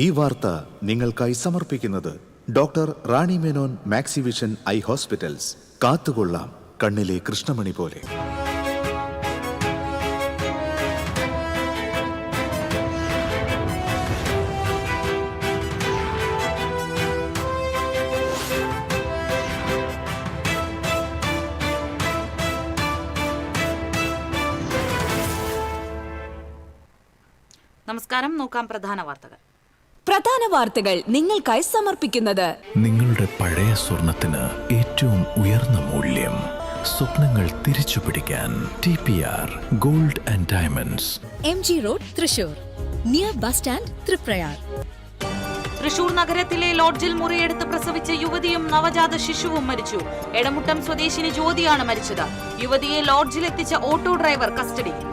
ഈ വാർത്ത നിങ്ങൾക്കായി സമർപ്പിക്കുന്നത് doctor Rani Menon Maxivision I hospitals. കാത്തുകൊള്ളാം കണ്ണിലെ കൃഷ്ണമണി പോലെ. നമസ്കാരം. നോക്കാം പ്രധാന വാർത്തകൾ. നിങ്ങൾക്കായി സമർപ്പിക്കുന്നത് നിങ്ങളുടെ പഴയ സ്വർണത്തിന് ഏറ്റവും ഉയർന്ന മൂല്യം. സ്വപ്നങ്ങൾ തിരിച്ചു പിടിക്കാൻ TPR gold and diamonds, MG road, Thrissur, near bus stand, Triprayar. Thrissur നഗരത്തിലെ ലോഡ്ജിൽ മുറിയെടുത്ത് പ്രസവിച്ച യുവതിയും നവജാത ശിശുവും മരിച്ചു. എടമുട്ടം സ്വദേശിനി ജ്യോതിയാണ് മരിച്ചത്. യുവതിയെ ലോഡ്ജിലെത്തിച്ച ഓട്ടോ ഡ്രൈവർ കസ്റ്റഡിയിൽ.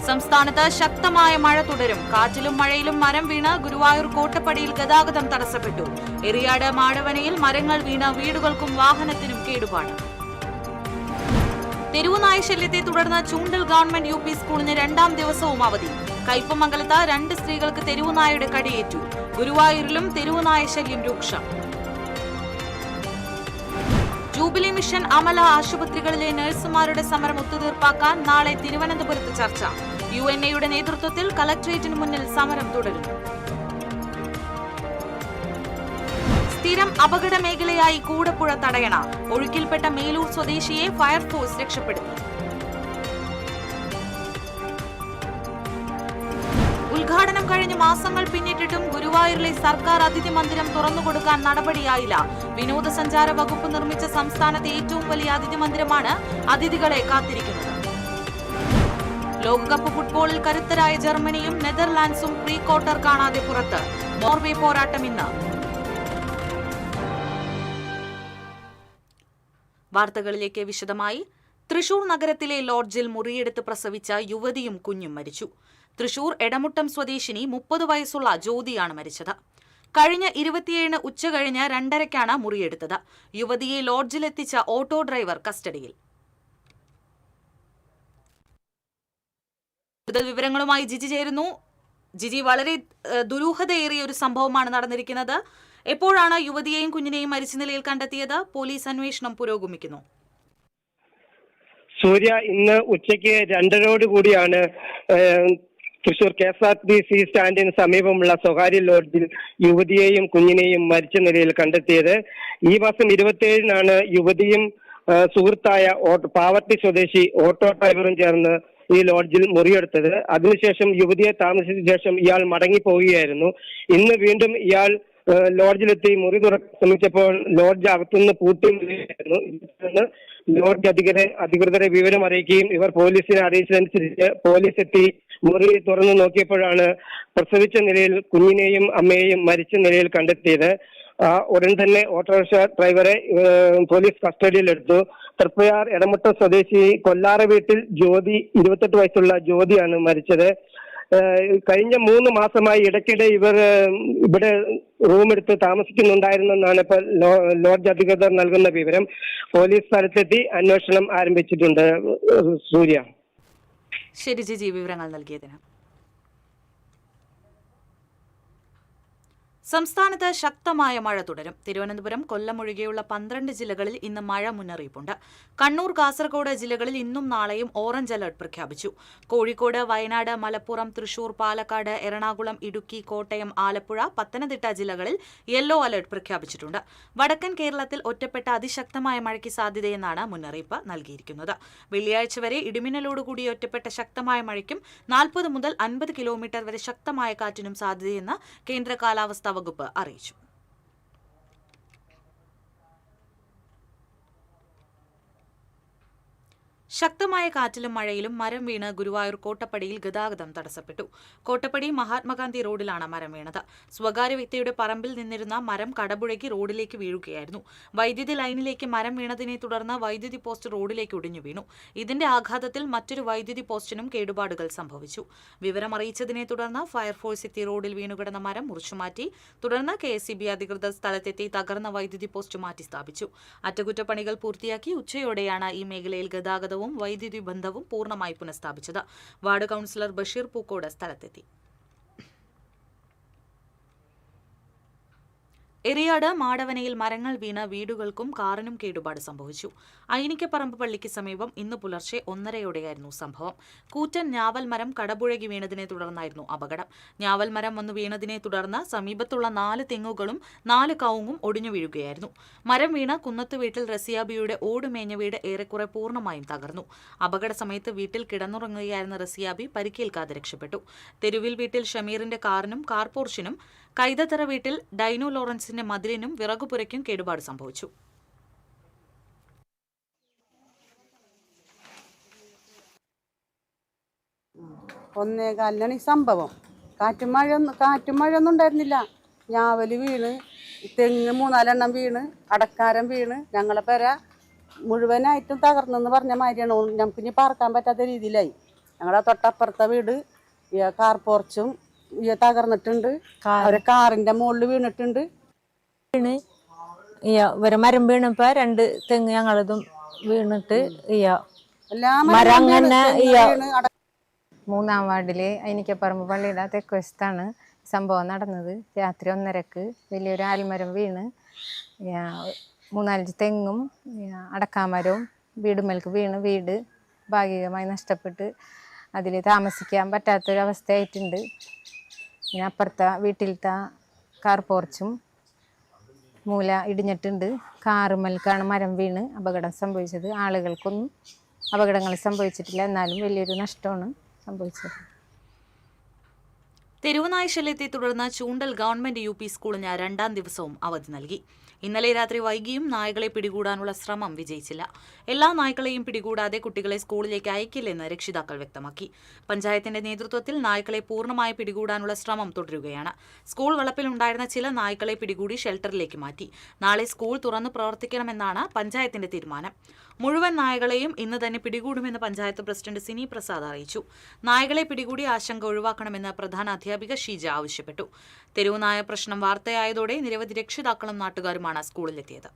സംസ്ഥാനത്ത് ശക്തമായ മഴ തുടരും. കാറ്റിലും മഴയിലും മരം വീണ് ഗുരുവായൂർ കോട്ടപ്പടിയിൽ ഗതാഗതം തടസ്സപ്പെട്ടു. എറിയാട് മാടവനയിൽ മരങ്ങൾ വീണ് വീടുകൾക്കും വാഹനത്തിനും കേടുപാട്. തെരുവുനായ ശല്യത്തെ തുടർന്ന് ചൂണ്ടൽ ഗവൺമെന്റ് UP സ്കൂളിന് 2ാം ദിവസവും അവധി. കയ്പമംഗലത്ത് 2 സ്ത്രീകൾക്ക് തെരുവുനായയുടെ കടിയേറ്റു. ഗുരുവായൂരിലും തെരുവുനായ ശല്യം രൂക്ഷം. ജൂബിലി മിഷൻ അമല ആശുപത്രികളിലെ നഴ്സുമാരുടെ സമരം ഒത്തുതീർപ്പാക്കാൻ നാളെ തിരുവനന്തപുരത്ത് ചർച്ച. UNA-യുടെ നേതൃത്വത്തിൽ കളക്ടറേറ്റിന് മുന്നിൽ സമരം തുടരുന്നു. സ്ഥിരം അപകട മേഖലയായി കൂടപ്പുഴ തടയണ. ഒഴുക്കിൽപ്പെട്ട മേലൂർ സ്വദേശിയെ ഫയർഫോഴ്സ് രക്ഷപ്പെടുത്തി. ഉദ്ഘാടനം കഴിഞ്ഞ് മാസങ്ങൾ പിന്നിട്ടിട്ടും ഗുരുവായൂരിലെ സർക്കാർ അതിഥി മന്ദിരം തുറന്നുകൊടുക്കാൻ നടപടിയായില്ല. വിനോദസഞ്ചാര വകുപ്പ് നിർമ്മിച്ച സംസ്ഥാനത്തെ ഏറ്റവും വലിയ അതിഥി മന്ദിരമാണ് അതിഥികളെ കാത്തിരിക്കുന്നത്. ലോകകപ്പ് ഫുട്ബോളിൽ കരുത്തരായ ജർമ്മനിയും നെതർലാൻഡ്സും പ്രീ ക്വാർട്ടർ കാണാതെ പുറത്ത്. നോർവേ പോരാട്ടം ഇന്ന്. വാർത്തകളിലേക്ക് വിശദമായി. തൃശൂർ നഗരത്തിലെ ലോഡ്ജിൽ മുറിയെടുത്ത് പ്രസവിച്ച യുവതിയും കുഞ്ഞും മരിച്ചു. തൃശൂർ എടമുട്ടം സ്വദേശിനി 30 വയസ്സുള്ള ജ്യോതിയാണ് മരിച്ചത്. കഴിഞ്ഞ 27 ഉച്ചകഴിഞ്ഞ് 2:30-ക്കാണ് മുറിയെടുത്തത്. യുവതിയെ ലോഡ്ജിലെത്തിച്ച ഓട്ടോ ഡ്രൈവർ കസ്റ്റഡിയിൽ. കൂടുതൽ വിവരങ്ങളുമായി ജിജി ചേരുന്നു. ജിജി, വളരെ ദുരൂഹതയേറിയ ഒരു സംഭവമാണ് നടന്നിരിക്കുന്നത്. എപ്പോഴാണ് യുവതിയെയും കുഞ്ഞിനെയും മരിച്ച നിലയിൽ കണ്ടെത്തിയത്? പോലീസ് അന്വേഷണം പുരോഗമിക്കുന്നു. സൂര്യ, ഇന്ന് ഉച്ചയ്ക്ക് 2:30 കൂടിയാണ് തൃശൂർ KSRTC സ്റ്റാൻഡിന് സമീപമുള്ള സ്വകാര്യ ലോഡ്ജിൽ യുവതിയെയും കുഞ്ഞിനെയും മരിച്ച നിലയിൽ കണ്ടെത്തിയത്. ഈ മാസം 27-നാണ് യുവതിയും സുഹൃത്തായ പാവർട്ടി സ്വദേശി ഓട്ടോ ഡ്രൈവറും ചേർന്ന് ഈ ലോഡ്ജിൽ മുറിയെടുത്തത്. അതിനുശേഷം യുവതിയെ താമസിച്ച ശേഷം ഇയാൾ മടങ്ങിപ്പോവുകയായിരുന്നു. ഇന്ന് വീണ്ടും ഇയാൾ ലോഡ്ജിലെത്തി മുറി തുറക്കാൻ ശ്രമിച്ചപ്പോൾ ലോഡ്ജ് അകത്തുനിന്ന് പൂട്ടിയിരുന്നു. ലോഡ്ജ് അധികൃതരെ വിവരം അറിയിക്കുകയും ഇവർ പോലീസിനെ അറിയിച്ചതനുസരിച്ച് പോലീസ് എത്തി മുറി തുറന്നു നോക്കിയപ്പോഴാണ് പ്രസവിച്ച നിലയിൽ കുഞ്ഞിനെയും അമ്മയെയും മരിച്ച നിലയിൽ കണ്ടെത്തിയത്. ഉടൻ തന്നെ ഓട്ടോറിക്ഷ ഡ്രൈവറെ പോലീസ് കസ്റ്റഡിയിലെടുത്തു. തൃപ്രയാർ എടമുട്ടം സ്വദേശി കൊല്ലാറ വീട്ടിൽ ജ്യോതി, 28 വയസ്സുള്ള ജ്യോതിയാണ് മരിച്ചത്. കഴിഞ്ഞ 3 മാസമായി ഇടയ്ക്കിടെ ഇവർ ഇവിടെ റൂമെടുത്ത് താമസിക്കുന്നുണ്ടായിരുന്നെന്നാണ് ഇപ്പോൾ ലോഡ്ജ് അധികൃതർ നൽകുന്ന വിവരം. പോലീസ് സ്ഥലത്തെത്തി അന്വേഷണം ആരംഭിച്ചിട്ടുണ്ട്. സൂര്യ. ശരി ജിജി, വിവരങ്ങൾ നൽകിയതിന്. സംസ്ഥാനത്ത് ശക്തമായ മഴ തുടരും. തിരുവനന്തപുരം, കൊല്ലം ഒഴികെയുള്ള 12 ജില്ലകളിൽ ഇന്ന് മഴ മുന്നറിയിപ്പുണ്ട്. കണ്ണൂർ, കാസർഗോഡ് ജില്ലകളിൽ ഇന്നും നാളെയും ഓറഞ്ച് അലർട്ട് പ്രഖ്യാപിച്ചു. കോഴിക്കോട്, വയനാട്, മലപ്പുറം, തൃശൂർ, പാലക്കാട്, എറണാകുളം, ഇടുക്കി, കോട്ടയം, ആലപ്പുഴ, പത്തനംതിട്ട ജില്ലകളിൽ യെല്ലോ അലർട്ട് പ്രഖ്യാപിച്ചിട്ടുണ്ട്. വടക്കൻ കേരളത്തിൽ ഒറ്റപ്പെട്ട അതിശക്തമായ മഴയ്ക്ക് സാധ്യതയെന്നാണ് മുന്നറിയിപ്പ് നൽകിയിരിക്കുന്നത്. വെള്ളിയാഴ്ച വരെ ഇടിമിന്നലോടുകൂടി ഒറ്റപ്പെട്ട ശക്തമായ മഴയ്ക്കും 40 മുതൽ 50 കിലോമീറ്റർ വരെ ശക്തമായ കാറ്റിനും സാധ്യതയെന്ന് കേന്ദ്ര കാലാവസ്ഥാ വകുപ്പ് അറിയിച്ചു. ശക്തമായ കാറ്റിലും മഴയിലും മരം വീണ് ഗുരുവായൂർ കോട്ടപ്പടിയിൽ ഗതാഗതം തടസ്സപ്പെട്ടു. കോട്ടപ്പടി മഹാത്മാഗാന്ധി റോഡിലാണ് മരം വീണത്. സ്വകാര്യ വ്യക്തിയുടെ പറമ്പിൽ നിന്നിരുന്ന മരം കടപുഴകി റോഡിലേക്ക് വീഴുകയായിരുന്നു. വൈദ്യുതി ലൈനിലേക്ക് മരം വീണതിനെ തുടർന്ന് വൈദ്യുതി പോസ്റ്റ് റോഡിലേക്ക് ഒടിഞ്ഞു വീണു. ഇതിന്റെ ആഘാതത്തിൽ മറ്റൊരു വൈദ്യുതി പോസ്റ്റിനും കേടുപാടുകൾ സംഭവിച്ചു. വിവരമറിയിച്ചതിനെ തുടർന്ന് ഫയർഫോഴ്സ് എത്തി റോഡിൽ വീണുകിടന്ന മരം മുറിച്ചുമാറ്റി. തുടർന്ന് KSEB അധികൃതർ സ്ഥലത്തെത്തി തകർന്ന വൈദ്യുതി പോസ്റ്റ് മാറ്റി സ്ഥാപിച്ചു. അറ്റകുറ്റപ്പണികൾ പൂർത്തിയാക്കി ഉച്ചയോടെയാണ് ഈ മേഖലയിൽ ഗതാഗതവും വൈദ്യുതി ബന്ധവും പൂർണ്ണമായി പുനഃസ്ഥാപിച്ചത്. വാർഡ് കൌൺസിലർ ബഷീർ പൂക്കോട് സ്ഥലത്തെത്തി. എറിയാട് മാടവനയിൽ മരങ്ങൾ വീണ് വീടുകൾക്കും കാറിനും കേടുപാട് സംഭവിച്ചു. അയിനിക്കപ്പറമ്പ് പള്ളിക്ക് സമീപം ഇന്ന് പുലർച്ചെ 1:30യോടെയായിരുന്നു സംഭവം. കൂറ്റൻ ഞാവൽ മരം കടപുഴകി വീണതിനെ തുടർന്നായിരുന്നു അപകടം. ഞാവൽ മരം വന്നു വീണതിനെ തുടർന്ന് സമീപത്തുള്ള 4 തെങ്ങുകളും 4 കവുങ്ങും ഒടിഞ്ഞു വീഴുകയായിരുന്നു. മരം വീണ കുന്നത്ത് വീട്ടിൽ റസിയാബിയുടെ ഓടുമേഞ്ഞ വീട് ഏറെക്കുറെ പൂർണ്ണമായും തകർന്നു. അപകട സമയത്ത് വീട്ടിൽ കിടന്നുറങ്ങുകയായിരുന്ന റസിയാബി പരിക്കേൽക്കാതെ രക്ഷപ്പെട്ടു. തെരുവിൽ വീട്ടിൽ ഷമീറിന്റെ കാറിനും കാർ പോർച്ചിനും, കൈതത്തറ വീട്ടിൽ ഡൈനോ ലോറൻസിന്റെ മതിലിനും വിറകുപുരയ്ക്കും കേടുപാട് സംഭവിച്ചു. ഒന്നേകാലിനാണ് ഈ സംഭവം. കാറ്റും മഴയൊന്നും ഉണ്ടായിരുന്നില്ല. ഞാവല് വീണ്, തെങ്ങ് 3-4 വീണ്, അടക്കാരം വീണ്, ഞങ്ങളെ പെര മുഴുവനായിട്ടും തകർന്നെന്ന് പറഞ്ഞ മാതിരിയാണ്. നമുക്കിനി പാർക്കാൻ പറ്റാത്ത രീതിയിലായി. ഞങ്ങളുടെ തൊട്ടപ്പുറത്തെ വീട് കാർ പോർച്ചും തകർന്നിട്ടുണ്ട്. ഒരു കാറിന്റെ മുകളിൽ വീണിട്ടുണ്ട്. ഇവരെ മരം വീണപ്പോ 2 തെങ്ങ് ഞങ്ങളതും വീണിട്ട് മരം അങ്ങനെ 3-ാം വാർഡിലെ അയിനിക്കപ്പറമ്പ് പള്ളിയുടെ തെക്കുവശത്താണ് സംഭവം നടന്നത്. രാത്രി 1:30-ക്ക് വലിയൊരു ആൽമരം വീണ് 3-4 തെങ്ങും അടക്കാമരവും വീടുമേൽക്ക് വീണ് വീട് ഭാഗികമായി നഷ്ടപ്പെട്ട് അതിൽ താമസിക്കാൻ പറ്റാത്തൊരവസ്ഥയായിട്ടുണ്ട്. പിന്നെ അപ്പുറത്തെ വീട്ടിലത്തെ കാർ പോർച്ചും മൂല ഇടിഞ്ഞിട്ടുണ്ട്. കാറുമൽക്കാണ് മരം വീണ് അപകടം സംഭവിച്ചത്. ആളുകൾക്കൊന്നും അപകടങ്ങൾ സംഭവിച്ചിട്ടില്ല, എന്നാലും വലിയൊരു നഷ്ടമാണ് സംഭവിച്ചത്. തെരുവുനായ ശല്യത്തെ തുടർന്ന് ചൂണ്ടൽ ഗവൺമെന്റ് UP സ്കൂളിന് 2ാം ദിവസവും അവധി നൽകി. ഇന്നലെ രാത്രി വൈകിയും നായകളെ പിടികൂടാനുള്ള ശ്രമം വിജയിച്ചില്ല. എല്ലാ നായ്ക്കളെയും പിടികൂടാതെ കുട്ടികളെ സ്കൂളിലേക്ക് അയക്കില്ലെന്ന് രക്ഷിതാക്കൾ വ്യക്തമാക്കി. പഞ്ചായത്തിന്റെ നേതൃത്വത്തിൽ നായ്ക്കളെ പൂർണ്ണമായി പിടികൂടാനുള്ള ശ്രമം തുടരുകയാണ്. സ്കൂൾ വളപ്പിലുണ്ടായിരുന്ന ചില നായ്ക്കളെ പിടികൂടി ഷെൽട്ടറിലേക്ക് മാറ്റി. നാളെ സ്കൂൾ തുറന്നു പ്രവർത്തിക്കണമെന്നാണ് പഞ്ചായത്തിന്റെ തീരുമാനം. മുഴുവൻ നായകളെയും ഇന്ന് തന്നെ പിടികൂടുമെന്ന് പഞ്ചായത്ത് പ്രസിഡന്റ് സിനി പ്രസാദ് അറിയിച്ചു. നായകളെ പിടികൂടി ആശങ്ക ഒഴിവാക്കണമെന്ന് പ്രധാന അധ്യാപിക ഷീജ ആവശ്യപ്പെട്ടു. തെരുവുനായ പ്രശ്നം വാർത്തയായതോടെ നിരവധി രക്ഷിതാക്കളും നാട്ടുകാരുമാണ് സ്കൂളിലെത്തിയത്.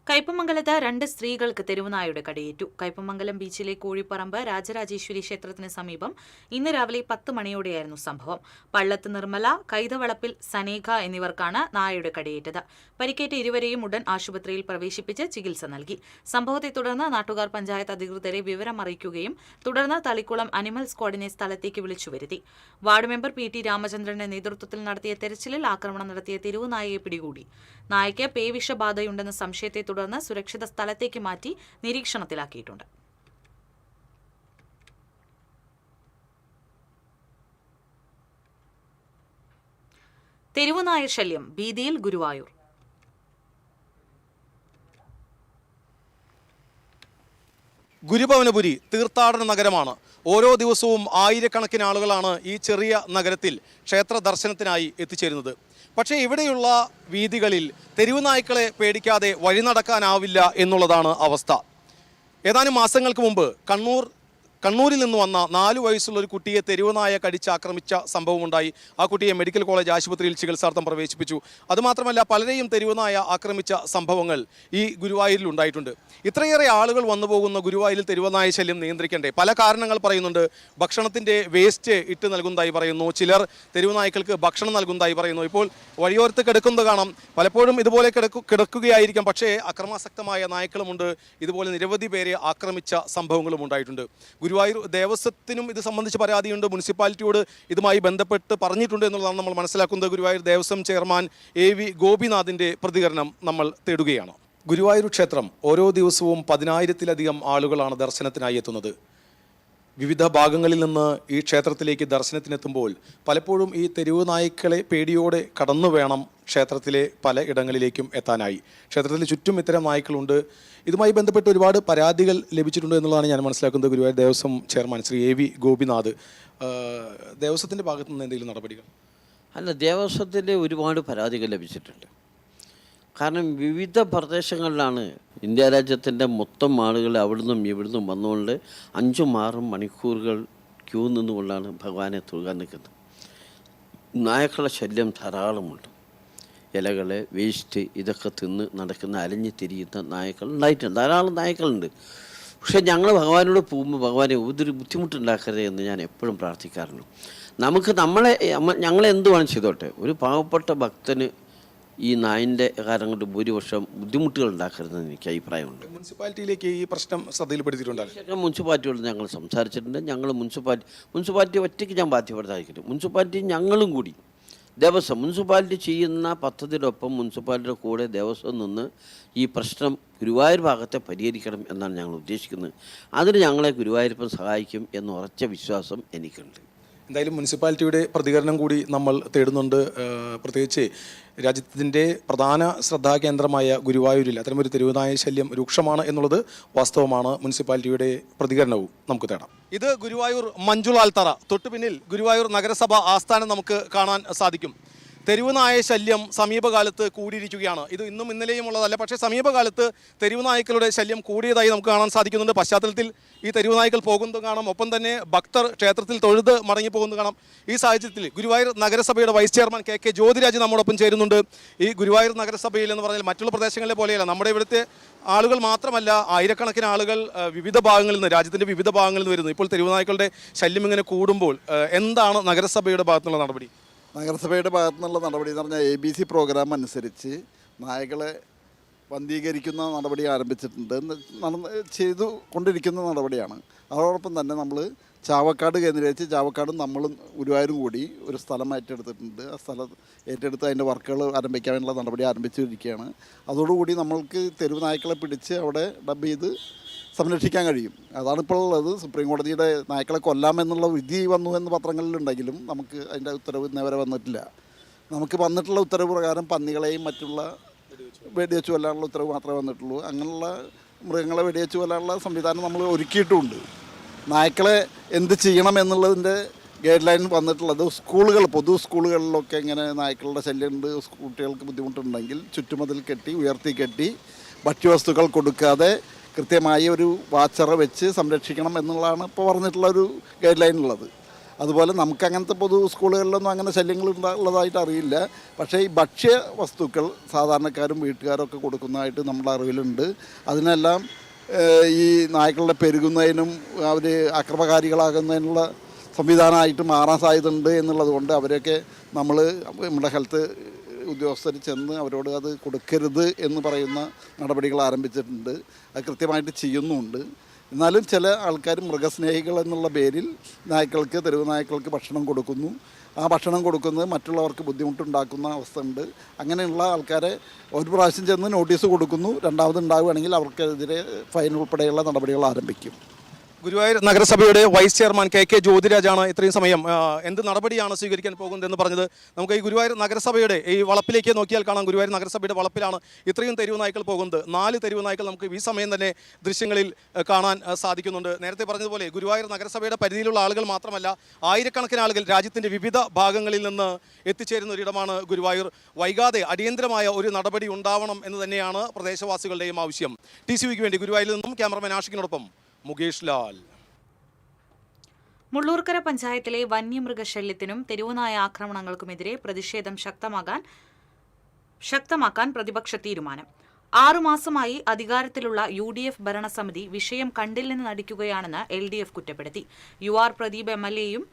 കയ്പമംഗലത്ത് 2 സ്ത്രീകൾക്ക് തെരുവുനായയുടെ കടിയേറ്റു. കയ്പമംഗലം ബീച്ചിലെ കോഴിപ്പറമ്പ് രാജരാജേശ്വരി ക്ഷേത്രത്തിന് സമീപം ഇന്ന് രാവിലെ 10 മണിയോടെയായിരുന്നു സംഭവം. പള്ളത്ത് നിർമ്മല, കൈതവളപ്പിൽ സനേഖ എന്നിവർക്കാണ് നായയുടെ കടിയേറ്റത്. പരിക്കേറ്റ ഇരുവരെയും ഉടൻ ആശുപത്രിയിൽ പ്രവേശിപ്പിച്ച് ചികിത്സ നൽകി. സംഭവത്തെ തുടർന്ന് നാട്ടുകാർ പഞ്ചായത്ത് അധികൃതരെ വിവരം അറിയിക്കുകയും തുടർന്ന് തളിക്കുളം അനിമൽ സ്ക്വാഡിനെ സ്ഥലത്തേക്ക് വിളിച്ചുവരുത്തി. വാർഡ് മെമ്പർ PT രാമചന്ദ്രന്റെ നേതൃത്വത്തിൽ നടത്തിയ തെരച്ചിലിൽ ആക്രമണം നടത്തിയ തെരുവുനായയെ പിടികൂടി. നായയ്ക്ക് പേവിഷബാധയുണ്ടെന്ന സംശയത്തെ തുടർന്ന് സുരക്ഷിത സ്ഥലത്തേക്ക് മാറ്റി നിരീക്ഷണത്തിലാക്കിയിട്ടുണ്ട്. തെരുവുനായ ശല്യം ഭീതിയിൽ ഗുരുവായൂർ. ഗുരുഭവനപുരി തീർത്ഥാടന നഗരമാണ്. ഓരോ ദിവസവും ആയിരക്കണക്കിന് ആളുകളാണ് ഈ ചെറിയ നഗരത്തിൽ ക്ഷേത്ര ദർശനത്തിനായി എത്തിച്ചേരുന്നത്. പക്ഷേ ഇവിടെയുള്ള വീഥികളിൽ തെരുവുനായ്ക്കളെ പേടിക്കാതെ വഴി നടക്കാനാവില്ല എന്നുള്ളതാണ് അവസ്ഥ. ഏതാനും മാസങ്ങൾക്ക് മുമ്പ് കണ്ണൂരിൽ നിന്ന് വന്ന 4 വയസ്സുള്ള ഒരു കുട്ടിയെ തെരുവുനായ കടിച്ചാക്രമിച്ച സംഭവമുണ്ടായി. ആ കുട്ടിയെ മെഡിക്കൽ കോളേജ് ആശുപത്രിയിൽ ചികിത്സാർത്ഥം പ്രവേശിപ്പിച്ചു. അതുമാത്രമല്ല പലരെയും തെരുവുനായ ആക്രമിച്ച സംഭവങ്ങൾ ഈ ഗുരുവായൂരിൽ ഉണ്ടായിട്ടുണ്ട്. ഇത്രയേറെ ആളുകൾ വന്നു പോകുന്ന ഗുരുവായൂരിൽ തെരുവുനായ ശല്യം നിയന്ത്രിക്കണ്ടേ? പല കാരണങ്ങൾ പറയുന്നുണ്ട്. ഭക്ഷണത്തിൻ്റെ വേസ്റ്റ് ഇട്ട് നൽകുന്നതായി പറയുന്നു. ചിലർ തെരുവുനായ്ക്കൾക്ക് ഭക്ഷണം നൽകുന്നതായി പറയുന്നു. ഇപ്പോൾ വഴിയോരത്ത് കിടക്കുന്നത് കാണാം. പലപ്പോഴും ഇതുപോലെ കിടക്കുകയായിരിക്കാം. പക്ഷേ അക്രമാസക്തമായ നായ്ക്കളുമുണ്ട്. ഇതുപോലെ നിരവധി പേരെ ആക്രമിച്ച സംഭവങ്ങളും ഉണ്ടായിട്ടുണ്ട്. ഗുരുവായൂർ ദേവസ്വത്തിനും ഇത് സംബന്ധിച്ച് പരാതിയുണ്ട്. മുനിസിപ്പാലിറ്റിയോട് ഇതുമായി ബന്ധപ്പെട്ട് പറഞ്ഞിട്ടുണ്ട് എന്നുള്ളതാണ് നമ്മൾ മനസ്സിലാക്കുന്നത്. ഗുരുവായൂർ ദേവസ്വം ചെയർമാൻ AV ഗോപിനാഥിൻ്റെ പ്രതികരണം നമ്മൾ തേടുകയാണ്. ഗുരുവായൂർ ക്ഷേത്രം ഓരോ ദിവസവും 10,000-ലധികം ആളുകളാണ് ദർശനത്തിനായി എത്തുന്നത്. വിവിധ ഭാഗങ്ങളിൽ നിന്ന് ഈ ക്ഷേത്രത്തിലേക്ക് ദർശനത്തിനെത്തുമ്പോൾ പലപ്പോഴും ഈ തെരുവ് നായ്ക്കളെ പേടിയോടെ കടന്നു വേണം ക്ഷേത്രത്തിലെ പല ഇടങ്ങളിലേക്കും എത്താനായി. ക്ഷേത്രത്തിൽ ചുറ്റും ഇത്തരം നായ്ക്കളുണ്ട്. ഇതുമായി ബന്ധപ്പെട്ട് ഒരുപാട് പരാതികൾ ലഭിച്ചിട്ടുണ്ട് എന്നുള്ളതാണ് ഞാൻ മനസ്സിലാക്കുന്നത്. ഗുരുവായൂർ ദേവസ്വം ചെയർമാൻ ശ്രീ AV ഗോപിനാഥ്, ദേവസ്വത്തിൻ്റെ ഭാഗത്തു നിന്ന് എന്തെങ്കിലും നടപടികൾ? അല്ല, ദേവസ്വത്തിൻ്റെ ഒരുപാട് പരാതികൾ ലഭിച്ചിട്ടുണ്ട്. കാരണം വിവിധ പ്രദേശങ്ങളിലാണ് ഇന്ത്യ രാജ്യത്തിൻ്റെ മൊത്തം ആളുകൾ അവിടുന്നും ഇവിടുന്നും വന്നുകൊണ്ട് 5-6 മണിക്കൂറുകൾ ക്യൂ നിന്നുകൊണ്ടാണ് ഭഗവാനെ തൊഴുകാൻ നിൽക്കുന്നത്. നായ്ക്കളുടെ ശല്യം ധാരാളമുണ്ട്. ഇലകൾ, വേസ്റ്റ് ഇതൊക്കെ തിന്ന് നടക്കുന്ന അലഞ്ഞു തിരിയുന്ന നായ്ക്കൾ ഉണ്ടായിട്ടുണ്ട്. ധാരാളം നായ്ക്കളുണ്ട്. പക്ഷേ ഞങ്ങൾ ഭഗവാനോട് പോകുമ്പോൾ ഭഗവാനെ ഒരു ബുദ്ധിമുട്ടുണ്ടാക്കരുത് എന്ന് ഞാൻ എപ്പോഴും പ്രാർത്ഥിക്കാറുണ്ട്. നമുക്ക് ഞങ്ങളെന്ത് വേണം ചെയ്തോട്ടെ, ഒരു പാവപ്പെട്ട ഭക്തന് ഈ നായിൻ്റെ കാരണം കൊണ്ട് ഭൂരിപക്ഷം ബുദ്ധിമുട്ടുകൾ ഉണ്ടാക്കരുതെന്ന് എനിക്ക് അഭിപ്രായമുണ്ട്. മുനിസിപ്പാലിറ്റിയിലേക്ക് ഈ പ്രശ്നം ശ്രദ്ധയിൽപ്പെടുത്തിയിട്ടുണ്ടായിരുന്നു. മുനിസിപ്പാലിറ്റിയോട് ഞങ്ങൾ സംസാരിച്ചിട്ടുണ്ട്. ഞങ്ങൾ മുനിസിപ്പാലിറ്റി ഒറ്റയ്ക്ക് ഞാൻ ബാധ്യപ്പെടുത്താതിരിക്കുന്നു. മുനിസിപ്പാലിറ്റി ഞങ്ങളും കൂടി ദേവസ്വം മുനിസിപ്പാലിറ്റി ചെയ്യുന്ന പദ്ധതിയോടൊപ്പം മുനിസിപ്പാലിറ്റിയുടെ കൂടെ ദേവസ്വം നിന്ന് ഈ പ്രശ്നം ഗുരുവായൂർ ഭാഗത്തെ പരിഹരിക്കണം എന്നാണ് ഞങ്ങൾ ഉദ്ദേശിക്കുന്നത്. അതിന് ഞങ്ങളെ ഗുരുവായൂരപ്പൻ സഹായിക്കും എന്ന ഉറച്ച വിശ്വാസം എനിക്കുണ്ട്. എന്തായാലും മുനിസിപ്പാലിറ്റിയുടെ പ്രതികരണം കൂടി നമ്മൾ തേടുന്നുണ്ട്. പ്രത്യേകിച്ച് രാജ്യത്തിൻ്റെ പ്രധാന ശ്രദ്ധാകേന്ദ്രമായ ഗുരുവായൂരിൽ അത്തരമൊരു തെരുവുനായ ശല്യം രൂക്ഷമാണ് എന്നുള്ളത് വാസ്തവമാണ്. മുനിസിപ്പാലിറ്റിയുടെ പ്രതികരണവും നമുക്ക് തേടാം. ഇത് ഗുരുവായൂർ മഞ്ജുളാൽത്തറ. തൊട്ടു പിന്നിൽ ഗുരുവായൂർ നഗരസഭ ആസ്ഥാനം നമുക്ക് കാണാൻ സാധിക്കും. തെരുവുനായ ശല്യം സമീപകാലത്ത് കൂടിയിരിക്കുകയാണ്. ഇത് ഇന്നും ഇന്നലെയും ഉള്ളതല്ല, പക്ഷേ സമീപകാലത്ത് തെരുവുനായ്ക്കളുടെ ശല്യം കൂടിയതായി നമുക്ക് കാണാൻ സാധിക്കുന്നുണ്ട്. പശ്ചാത്തലത്തിൽ ഈ തെരുവുനായ്ക്കൾ പോകുന്നതും കാണാം, ഒപ്പം തന്നെ ഭക്തർ ക്ഷേത്രത്തിൽ തൊഴുത് മടങ്ങിപ്പോകുന്നത് കാണാം. ഈ സാഹചര്യത്തിൽ ഗുരുവായൂർ നഗരസഭയുടെ വൈസ് ചെയർമാൻ കെ ജോതിരാജ് നമ്മോടൊപ്പം ചേരുന്നുണ്ട്. ഈ ഗുരുവായൂർ നഗരസഭയിൽ എന്ന് പറഞ്ഞാൽ മറ്റുള്ള പ്രദേശങ്ങളിലെ പോലെയല്ല, നമ്മുടെ ഇവിടുത്തെ ആളുകൾ മാത്രമല്ല, ആയിരക്കണക്കിന് ആളുകൾ വിവിധ ഭാഗങ്ങളിൽ നിന്ന്, രാജ്യത്തിൻ്റെ വിവിധ ഭാഗങ്ങളിൽ നിന്ന് വരുന്നു. ഇപ്പോൾ തെരുവുനായ്ക്കളുടെ ശല്യം ഇങ്ങനെ കൂടുമ്പോൾ എന്താണ് നഗരസഭയുടെ ഭാഗത്തുള്ള നടപടി? നഗരസഭയുടെ ഭാഗത്തു നിന്നുള്ള നടപടി എന്ന് പറഞ്ഞാൽ ABC പ്രോഗ്രാം അനുസരിച്ച് നായകളെ വന്ധീകരിക്കുന്ന നടപടി ആരംഭിച്ചിട്ടുണ്ട്. ചെയ്തു കൊണ്ടിരിക്കുന്ന നടപടിയാണ്. അതോടൊപ്പം തന്നെ നമ്മൾ ചാവക്കാട് കേന്ദ്രീകരിച്ച് ചാവക്കാടും നമ്മളും ഗുരുവായൂരും കൂടി ഒരു സ്ഥലം ഏറ്റെടുത്തിട്ടുണ്ട്. ആ സ്ഥലം ഏറ്റെടുത്ത് അതിൻ്റെ വർക്കുകൾ ആരംഭിക്കാനുള്ള നടപടി ആരംഭിച്ചിരിക്കുകയാണ്. അതോടുകൂടി നമ്മൾക്ക് തെരുവ് നായ്ക്കളെ പിടിച്ച് അവിടെ ഡബ് ചെയ്ത് സംരക്ഷിക്കാൻ കഴിയും. അതാണിപ്പോൾ ഉള്ളത്. സുപ്രീം കോടതിയുടെ നായ്ക്കളെ കൊല്ലാമെന്നുള്ള വിധി വന്നു എന്ന് പത്രങ്ങളിലുണ്ടെങ്കിലും നമുക്ക് അതിൻ്റെ ഉത്തരവ് ഇന്നേവരെ വന്നിട്ടില്ല. നമുക്ക് വന്നിട്ടുള്ള ഉത്തരവ് പ്രകാരം പന്നികളെയും മറ്റുള്ള വെടിവെച്ച് കൊല്ലാനുള്ള ഉത്തരവ് മാത്രമേ വന്നിട്ടുള്ളൂ. അങ്ങനെയുള്ള മൃഗങ്ങളെ വെടിവെച്ച് കൊല്ലാനുള്ള സംവിധാനം നമ്മൾ ഒരുക്കിയിട്ടുമുണ്ട്. നായ്ക്കളെ എന്ത് ചെയ്യണം എന്നുള്ളതിൻ്റെ ഗൈഡ് ലൈൻ വന്നിട്ടുള്ളത് പൊതു സ്കൂളുകളിലൊക്കെ ഇങ്ങനെ നായ്ക്കളുടെ ശല്യമുണ്ട്, കുട്ടികൾക്ക് ബുദ്ധിമുട്ടുണ്ടെങ്കിൽ ചുറ്റുമതിൽ കെട്ടി ഉയർത്തി കെട്ടി ഭക്ഷ്യവസ്തുക്കൾ കൊടുക്കാതെ കൃത്യമായി ഒരു വാച്ചറ വെച്ച് സംരക്ഷിക്കണം എന്നുള്ളതാണ് ഇപ്പോൾ പറഞ്ഞിട്ടുള്ള ഒരു ഗൈഡ് ലൈൻ ഉള്ളത്. അതുപോലെ നമുക്ക് അങ്ങനത്തെ പൊതു സ്കൂളുകളിലൊന്നും അങ്ങനെ ശല്യങ്ങൾ ഉള്ളതായിട്ട് അറിയില്ല. പക്ഷേ ഈ ഭക്ഷ്യ വസ്തുക്കൾ സാധാരണക്കാരും വീട്ടുകാരും ഒക്കെ കൊടുക്കുന്നതായിട്ട് നമ്മുടെ അറിവിലുണ്ട്. അതിനെല്ലാം ഈ നായ്ക്കളുടെ പെരുകുന്നതിനും അവർ ആക്രമകാരികളാകുന്നതിനുള്ള സംവിധാനമായിട്ട് മാറാൻ സാധ്യതയുണ്ട് എന്നുള്ളത് കൊണ്ട് അവരെയൊക്കെ നമ്മുടെ ഹെൽത്ത് ഉദ്യോഗസ്ഥർ ചെന്ന് അവരോട് അത് കൊടുക്കരുത് എന്ന് പറയുന്ന നടപടികൾ ആരംഭിച്ചിട്ടുണ്ട്. അത് കൃത്യമായിട്ട് ചെയ്യുന്നുമുണ്ട്. എന്നാലും ചില ആൾക്കാർ മൃഗസ്നേഹികൾ എന്നുള്ള പേരിൽ തെരുവ് നായ്ക്കൾക്ക് ഭക്ഷണം കൊടുക്കുന്നു. ആ ഭക്ഷണം കൊടുക്കുന്നത് മറ്റുള്ളവർക്ക് ബുദ്ധിമുട്ടുണ്ടാക്കുന്ന അവസ്ഥ ഉണ്ട്. അങ്ങനെയുള്ള ആൾക്കാരെ ഒരു പ്രാവശ്യം ചെന്ന് നോട്ടീസ് കൊടുക്കുന്നു. രണ്ടാമത് ഉണ്ടാവുകയാണെങ്കിൽ അവർക്കെതിരെ ഫൈൻ ഉൾപ്പെടെയുള്ള നടപടികൾ ആരംഭിക്കും. ഗുരുവായൂർ നഗരസഭയുടെ വൈസ് ചെയർമാൻ കെ ജോതിരാജാണ് ഇത്രയും സമയം എന്ത് നടപടിയാണ് സ്വീകരിക്കാൻ പോകുന്നതെന്ന് പറഞ്ഞത്. നമുക്ക് ഈ ഗുരുവായൂർ നഗരസഭയുടെ ഈ വളപ്പിലേക്ക് നോക്കിയാൽ കാണാം. ഗുരുവായൂർ നഗരസഭയുടെ വളപ്പിലാണ് ഇത്രയും തെരുവ് നായ്ക്കൾ പോകുന്നത്. 4 തെരുവ് നായ്ക്കൾ നമുക്ക് ഈ സമയം തന്നെ ദൃശ്യങ്ങളിൽ കാണാൻ സാധിക്കുന്നുണ്ട്. നേരത്തെ പറഞ്ഞതുപോലെ ഗുരുവായൂർ നഗരസഭയുടെ പരിധിയിലുള്ള ആളുകൾ മാത്രമല്ല, ആയിരക്കണക്കിന് ആളുകൾ രാജ്യത്തിൻ്റെ വിവിധ ഭാഗങ്ങളിൽ നിന്ന് എത്തിച്ചേരുന്ന ഒരിടമാണ് ഗുരുവായൂർ. വൈകാതെ അടിയന്തരമായ ഒരു നടപടി ഉണ്ടാവണം എന്ന് തന്നെയാണ് പ്രദേശവാസികളുടെയും ആവശ്യം. TCVക്ക് വേണ്ടി ഗുരുവായൂരിൽ നിന്നും ക്യാമറമാൻ ആഷിഖിനോടൊപ്പം മുകേഷ് ലാൽ. മുള്ളൂർക്കര പഞ്ചായത്തിലെ വന്യമൃഗശല്യത്തിനും തെരുവുനായ ആക്രമണങ്ങൾക്കുമെതിരെ പ്രതിഷേധം ശക്തമാക്കാൻ പ്രതിപക്ഷ തീരുമാനം. 6 മാസമായി അധികാരത്തിലുള്ള UDF ഭരണസമിതി വിഷയം കണ്ടില്ലെന്ന് നടിക്കുകയാണെന്ന് LDF കുറ്റപ്പെടുത്തി. UR പ്രദീപ് MLAയും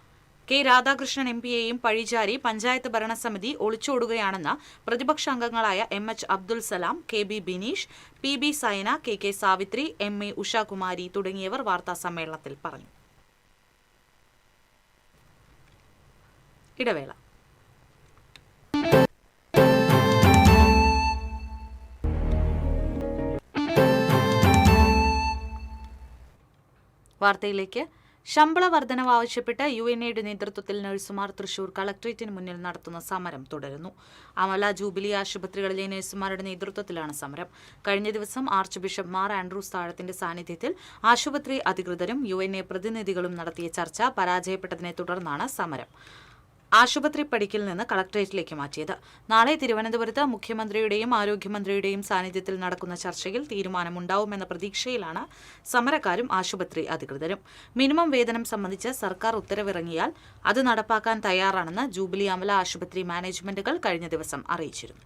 K രാധാകൃഷ്ണൻ MPയെയും പഴിചാരി പഞ്ചായത്ത് ഭരണസമിതി ഒളിച്ചോടുകയാണെന്ന് പ്രതിപക്ഷ അംഗങ്ങളായ MH Abdul Salam, KB Bineesh, PB Saina, KK Savitri, MA Ushakumari തുടങ്ങിയവർ വാർത്താസമ്മേളനത്തിൽ പറഞ്ഞു. ഇടവേള. വാർത്തയിലേക്ക്. ശമ്പള വർധനവ് ആവശ്യപ്പെട്ട് UNAയുടെ നേതൃത്വത്തിൽ നഴ്സുമാർ തൃശൂർ കളക്ടറേറ്റിന് മുന്നിൽ നടത്തുന്ന സമരം തുടരുന്നു. അമല ജൂബിലി ആശുപത്രികളിലെ നഴ്സുമാരുടെ നേതൃത്വത്തിലാണ് സമരം. കഴിഞ്ഞ ദിവസം ആർച്ച് ബിഷപ്പ് മാർ ആൻഡ്രൂസ് താഴത്തിന്റെ സാന്നിധ്യത്തിൽ ആശുപത്രി അധികൃതരും UNA പ്രതിനിധികളും നടത്തിയ ചർച്ച പരാജയപ്പെട്ടതിനെ തുടർന്നാണ് സമരം ആശുപത്രി പടിക്കൽ നിന്ന് കളക്ടറേറ്റിലേക്ക് മാറ്റിയത്. നാളെ തിരുവനന്തപുരത്ത് മുഖ്യമന്ത്രിയുടെയും ആരോഗ്യമന്ത്രിയുടെയും സാന്നിധ്യത്തിൽ നടക്കുന്ന ചർച്ചയിൽ തീരുമാനമുണ്ടാവുമെന്ന പ്രതീക്ഷയിലാണ് സമരക്കാരും ആശുപത്രി അധികൃതരും. മിനിമം വേതനം സംബന്ധിച്ച് സർക്കാർ ഉത്തരവിറങ്ങിയാൽ അത് നടപ്പാക്കാൻ തയ്യാറാണെന്ന് ജൂബിലി അമല ആശുപത്രി മാനേജ്മെന്റുകൾ കഴിഞ്ഞ ദിവസം അറിയിച്ചിരുന്നു.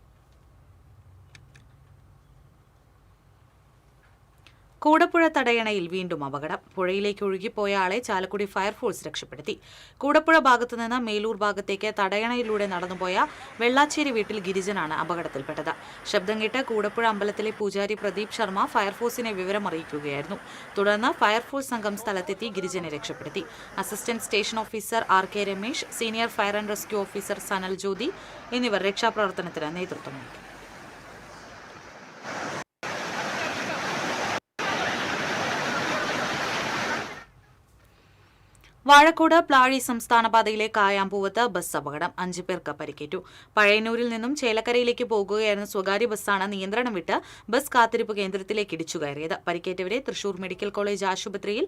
കൂടപ്പുഴ തടയണയിൽ വീണ്ടും അപകടം. പുഴയിലേക്ക് ഒഴുകിപ്പോയ ആളെ ചാലക്കുടി ഫയർഫോഴ്സ് രക്ഷപ്പെടുത്തി. കൂടപ്പുഴ ഭാഗത്തുനിന്ന് മേലൂർ ഭാഗത്തേക്ക് തടയണയിലൂടെ നടന്നുപോയ വെള്ളാച്ചേരി വീട്ടിൽ ഗിരിജനാണ് അപകടത്തിൽപ്പെട്ടത്. ശബ്ദം കേട്ട് കൂടപ്പുഴ അമ്പലത്തിലെ പൂജാരി പ്രദീപ് ശർമ്മ ഫയർഫോഴ്സിനെ വിവരമറിയിക്കുകയായിരുന്നു. തുടർന്ന് ഫയർഫോഴ്സ് സംഘം സ്ഥലത്തെത്തി ഗിരിജനെ രക്ഷപ്പെടുത്തി. Assistant station officer RK Ramesh, senior fire and rescue officer Sanal Jyothi എന്നിവർ രക്ഷാപ്രവർത്തനത്തിന് നേതൃത്വം നൽകി. വാഴക്കോട് പ്ലാഴി സംസ്ഥാന പാതയിലെ കായാമ്പൂവത്ത് ബസ് അപകടം. 5 പേർക്ക് പരിക്കേറ്റു. പഴയന്നൂരിൽ നിന്നും ചേലക്കരയിലേക്ക് പോകുകയായിരുന്ന സ്വകാര്യ ബസ്സാണ് നിയന്ത്രണം വിട്ട് ബസ് കാത്തിരിപ്പ് കേന്ദ്രത്തിലേക്ക് ഇടിച്ചു കയറിയത്. പരിക്കേറ്റവരെ തൃശൂർ മെഡിക്കൽ കോളേജ് ആശുപത്രിയിൽ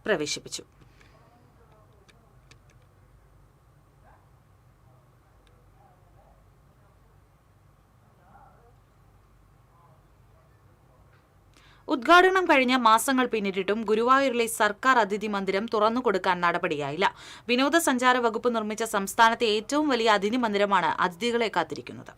പ്രവേശിപ്പിച്ചു. ഉദ്ഘാടനം കഴിഞ്ഞ മാസങ്ങൾ പിന്നിട്ടിട്ടും ഗുരുവായൂരിലെ സർക്കാർ അതിഥി മന്ദിരം തുറന്നുകൊടുക്കാൻ നടപടിയായില്ല. വിനോദസഞ്ചാര വകുപ്പ് നിർമ്മിച്ച സംസ്ഥാനത്തെ ഏറ്റവും വലിയ അതിഥി മന്ദിരമാണ് അതിഥികളെ കാത്തിരിക്കുന്നത്.